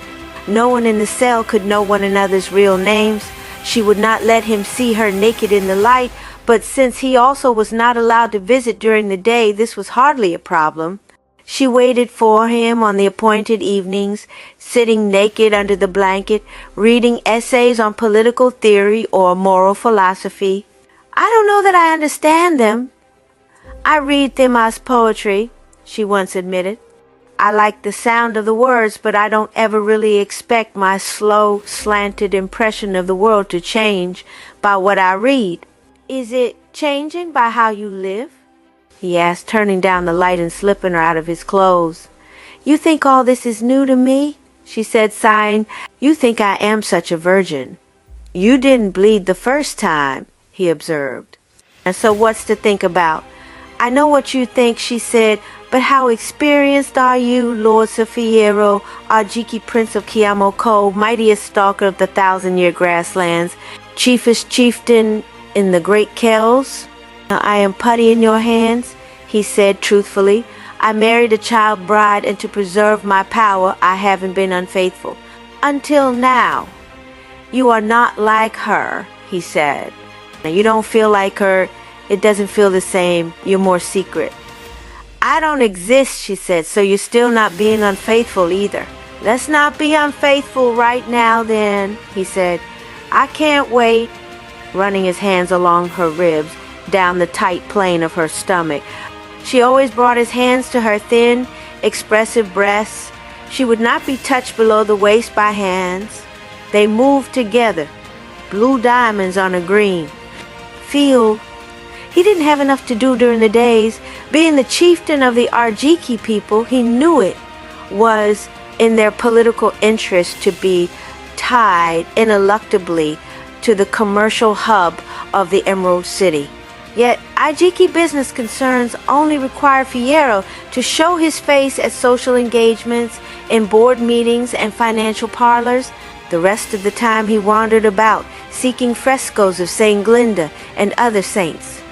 No one in the cell could know one another's real names. She would not let him see her naked in the light, but since he also was not allowed to visit during the day, this was hardly a problem. She waited for him on the appointed evenings, sitting naked under the blanket, reading essays on political theory or moral philosophy. "I don't know that I understand them. I read them as poetry," she once admitted. "I like the sound of the words, but I don't ever really expect my slow, slanted impression of the world to change by what I read." "Is it changing by how you live?" he asked, turning down the light and slipping her out of his clothes. "You think all this is new to me?" she said, sighing. "You think I am such a virgin." "You didn't bleed the first time," he observed. "And so what's to think about?" "I know what you think," she said, "but how experienced are you, Lord Safiero, Arjiki Prince of Kiamoko, mightiest stalker of the 1,000-year grasslands, chiefest chieftain in the great Kells?" "I am putty in your hands," he said truthfully. "I married a child bride, and to preserve my power, I haven't been unfaithful. Until now." "You are not like her," he said. "Now, you don't feel like her. It doesn't feel the same. You're more secret." "I don't exist," she said, "so you're still not being unfaithful either." "Let's not be unfaithful right now then," he said. "I can't wait," running his hands along her ribs, down the tight plane of her stomach. She always brought his hands to her thin, expressive breasts. She would not be touched below the waist by hands. They moved together, blue diamonds on a green. Feel. He didn't have enough to do during the days. Being the chieftain of the Arjiki people, he knew it was in their political interest to be tied ineluctably to the commercial hub of the Emerald City. Yet Arjiki business concerns only required Fiyero to show his face at social engagements, in board meetings and financial parlors. The rest of the time he wandered about, seeking frescoes of St. Glinda and other saints.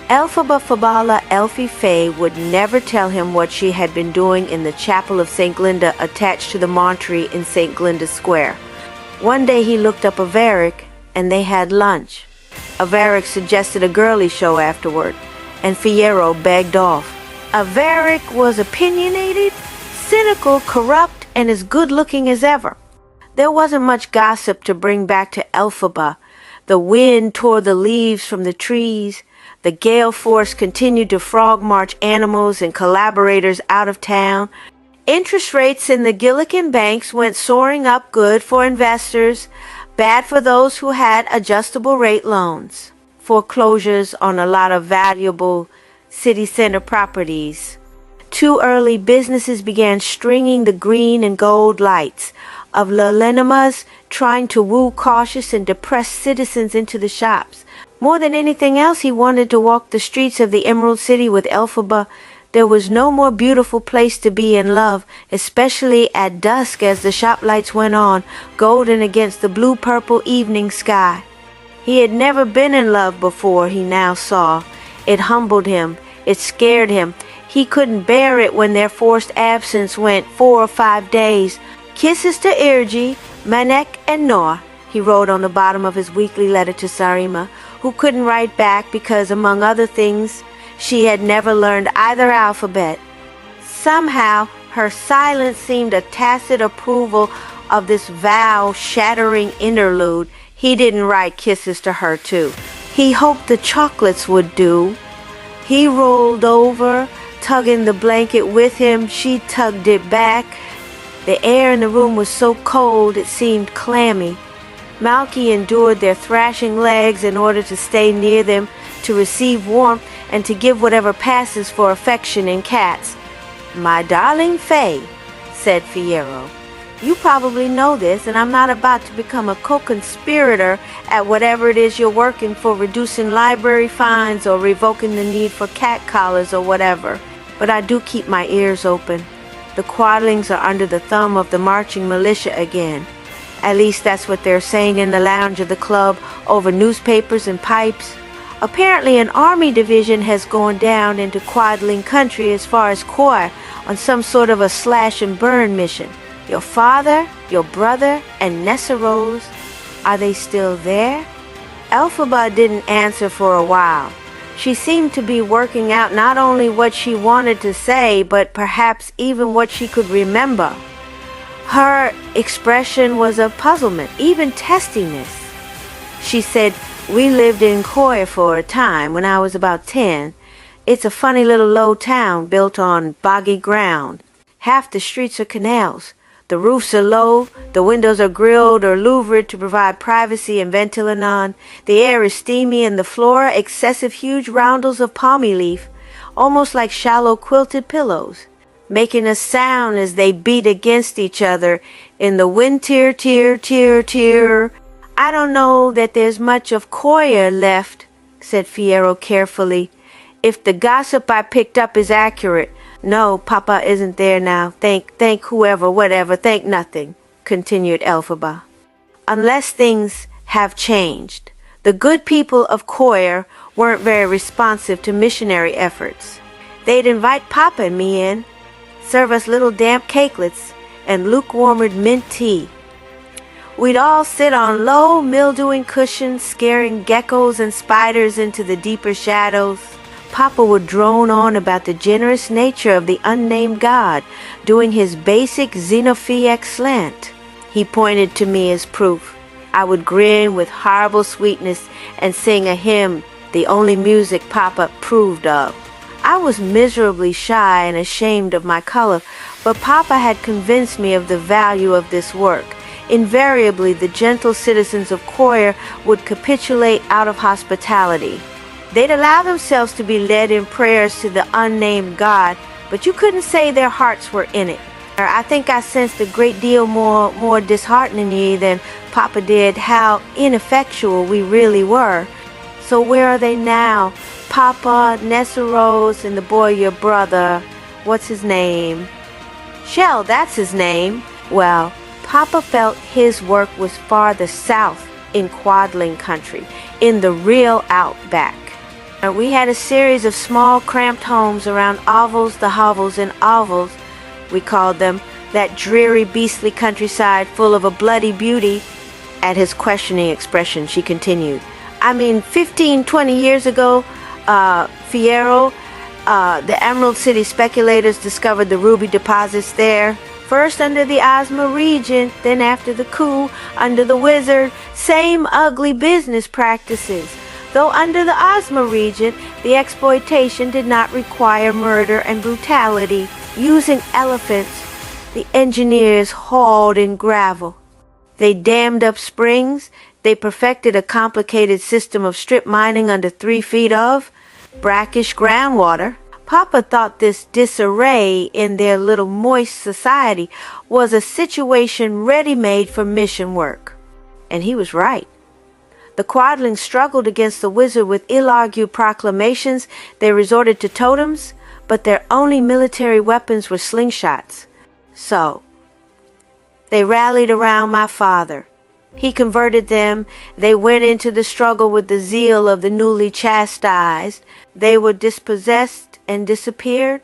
Elphaba Fabala Elfie Faye would never tell him what she had been doing in the chapel of St. Glinda attached to the Monterey in St. Glinda Square. One day he looked up Averic, and they had lunch. Averic suggested a girly show afterward, and Fiyero begged off. Averic was opinionated, cynical, corrupt, and as good-looking as ever. There wasn't much gossip to bring back to Elphaba. The wind tore the leaves from the trees. The gale force continued to frog-march animals and collaborators out of town. Interest rates in the Gilligan banks went soaring up, good for investors, bad for those who had adjustable rate loans. Foreclosures on a lot of valuable city center properties. Too early, businesses began stringing the green and gold lights of Lalenamas, trying to woo cautious and depressed citizens into the shops. More than anything else, he wanted to walk the streets of the Emerald City with Elphaba. There was no more beautiful place to be in love, especially at dusk as the shop lights went on, golden against the blue-purple evening sky. He had never been in love before, he now saw. It humbled him. It scared him. He couldn't bear it when their forced absence went 4 or 5 days. Kisses to Irji, Manek, and Noor, he wrote on the bottom of his weekly letter to Sarima, who couldn't write back because, among other things, she had never learned either alphabet. Somehow, her silence seemed a tacit approval of this vow-shattering interlude. He didn't write kisses to her, too. He hoped the chocolates would do. He rolled over, tugging the blanket with him. She tugged it back. The air in the room was so cold it seemed clammy. Malky endured their thrashing legs in order to stay near them, to receive warmth, and to give whatever passes for affection in cats. "My darling Faye," said Fiyero, "you probably know this, and I'm not about to become a co-conspirator at whatever it is you're working for, reducing library fines or revoking the need for cat collars or whatever. But I do keep my ears open. The Quadlings are under the thumb of the marching militia again. At least that's what they're saying in the lounge of the club over newspapers and pipes. Apparently an army division has gone down into Quadling country as far as Koi on some sort of a slash and burn mission. Your father, your brother, and Nessa Rose, are they still there?" Elphaba didn't answer for a while. She seemed to be working out not only what she wanted to say, but perhaps even what she could remember. Her expression was of puzzlement, even testiness. She said, "We lived in Koi for a time when I was about 10. It's a funny little low town built on boggy ground. Half the streets are canals. The roofs are low, the windows are grilled or louvered to provide privacy and ventilanon. The air is steamy and the floor excessive huge roundels of palmy leaf, almost like shallow quilted pillows, making a sound as they beat against each other in the wind tear, tear, tear, tear. I don't know that there's much of Koya left," said Fiyero carefully. "If the gossip I picked up is accurate. No, Papa isn't there now. Thank whoever, whatever, thank nothing," continued Elphaba. "Unless things have changed. The good people of Koyer weren't very responsive to missionary efforts. They'd invite Papa and me in, serve us little damp cakelets and lukewarmed mint tea. We'd all sit on low, mildewing cushions, scaring geckos and spiders into the deeper shadows. Papa would drone on about the generous nature of the unnamed God, doing his basic xenophiac slant. He pointed to me as proof. I would grin with horrible sweetness and sing a hymn, the only music Papa approved of. I was miserably shy and ashamed of my color, but Papa had convinced me of the value of this work. Invariably, the gentle citizens of Koyer would capitulate out of hospitality. They'd allow themselves to be led in prayers to the unnamed God, but you couldn't say their hearts were in it. I think I sensed a great deal more dishearteningly than Papa did how ineffectual we really were. So where are they now? Papa, Nessa Rose, and the boy your brother. What's his name? Shell, that's his name. Well, Papa felt his work was farther south in Quadling country, in the real outback. We had a series of small cramped homes around ovals, the hovels, and ovals, we called them, that dreary beastly countryside full of a bloody beauty. At his questioning expression, she continued, "I mean, 15, 20 years ago, Fiyero, the Emerald City speculators discovered the ruby deposits there. First under the Ozma Regent, then after the coup, under the Wizard. Same ugly business practices. Though under the Ozma Regent, the exploitation did not require murder and brutality. Using elephants, the engineers hauled in gravel. They dammed up springs. They perfected a complicated system of strip mining under 3 feet of brackish groundwater. Papa thought this disarray in their little moist society was a situation ready-made for mission work. And he was right. The Quadlings struggled against the Wizard with ill-argued proclamations. They resorted to totems, but their only military weapons were slingshots. So, they rallied around my father. He converted them. They went into the struggle with the zeal of the newly chastised. They were dispossessed and disappeared,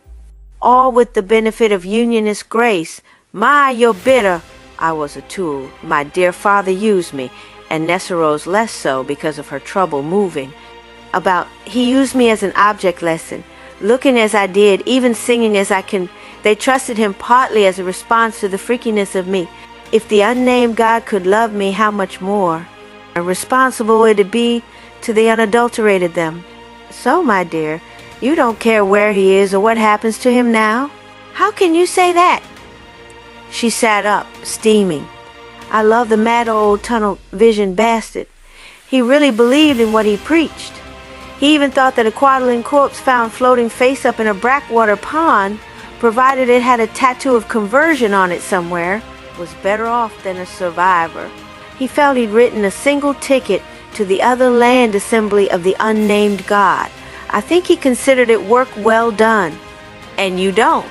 all with the benefit of unionist grace. My, you're bitter. I was a tool. My dear father used me, and Nessero's less so because of her trouble moving. He used me as an object lesson, looking as I did, even singing as I can. They trusted him partly as a response to the freakiness of me. If the unnamed God could love me, how much more irresponsible would it be to the unadulterated them? So, my dear, you don't care where he is or what happens to him now? How can you say that? She sat up, steaming. I love the mad old tunnel vision bastard. He really believed in what he preached. He even thought that a quadling corpse found floating face up in a brackwater pond, provided it had a tattoo of conversion on it somewhere, was better off than a survivor. He felt he'd written a single ticket to the other land assembly of the unnamed God. I think he considered it work well done. And you don't.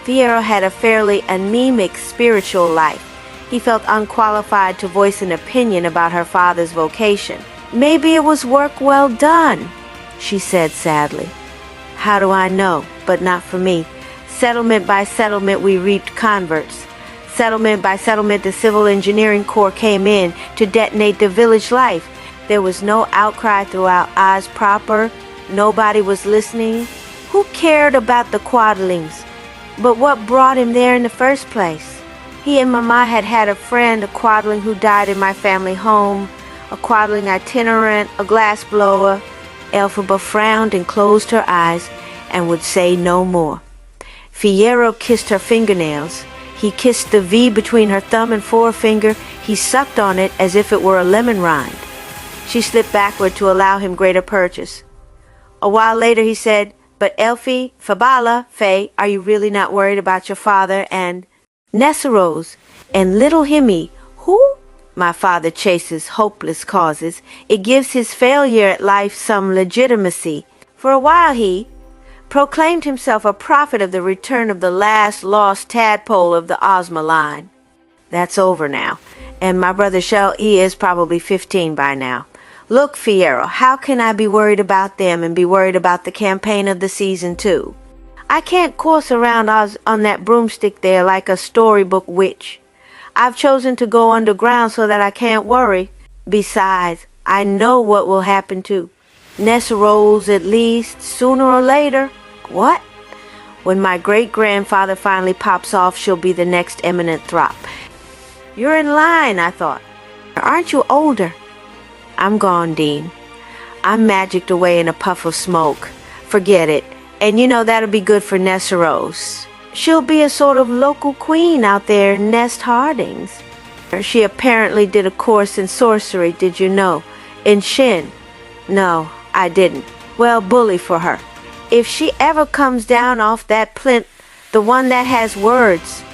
Fiyero had a fairly anemic spiritual life. He felt unqualified to voice an opinion about her father's vocation. Maybe it was work well done, she said sadly. How do I know? But not for me. Settlement by settlement we reaped converts. Settlement by settlement the Civil Engineering Corps came in to detonate the village life. There was no outcry throughout Oz proper. Nobody was listening. Who cared about the quadlings? But what brought him there in the first place? He and Mama had a friend, a quadling who died in my family home, a quadling itinerant, a glassblower. Elphaba frowned and closed her eyes and would say no more. Fiyero kissed her fingernails. He kissed the V between her thumb and forefinger. He sucked on it as if it were a lemon rind. She slipped backward to allow him greater purchase. A while later he said, But Elphie, Fabala, Faye, are you really not worried about your father and Nesseros and little Himmy, who? My father chases hopeless causes. It gives his failure at life some legitimacy. For a while he proclaimed himself a prophet of the return of the last lost tadpole of the Ozma line. That's over now, and my brother he is probably 15 by now. Look, Fiyero, how can I be worried about them and be worried about the campaign of the season too? I can't course around on that broomstick there like a storybook witch. I've chosen to go underground so that I can't worry. Besides, I know what will happen to Nesseros at least, sooner or later. What? When my great-grandfather finally pops off, she'll be the next eminent throp. You're in line, I thought. Aren't you older? I'm gone, Dean. I'm magicked away in a puff of smoke. Forget it. And you know that'll be good for Nesseros. She'll be a sort of local queen out there in Nest Hardings. She apparently did a course in sorcery, did you know? In Shin. No, I didn't. Well, bully for her. If she ever comes down off that plinth, the one that has words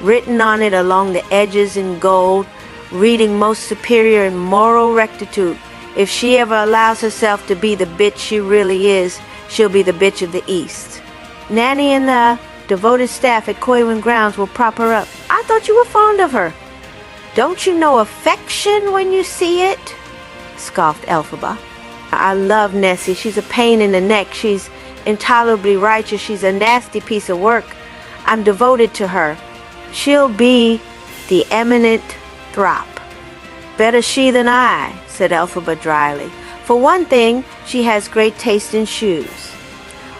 written on it along the edges in gold, reading most superior in moral rectitude, if she ever allows herself to be the bitch she really is, she'll be the bitch of the East. Nanny and the devoted staff at Koywin Grounds will prop her up. I thought you were fond of her. Don't you know affection when you see it? Scoffed Elphaba. I love Nessie. She's a pain in the neck. She's intolerably righteous. She's a nasty piece of work. I'm devoted to her. She'll be the eminent throp. Better she than I, said Elphaba dryly. For one thing, she has great taste in shoes.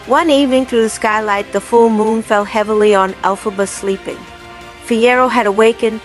One evening through the skylight, the full moon fell heavily on Elphaba sleeping. Fiyero had awakened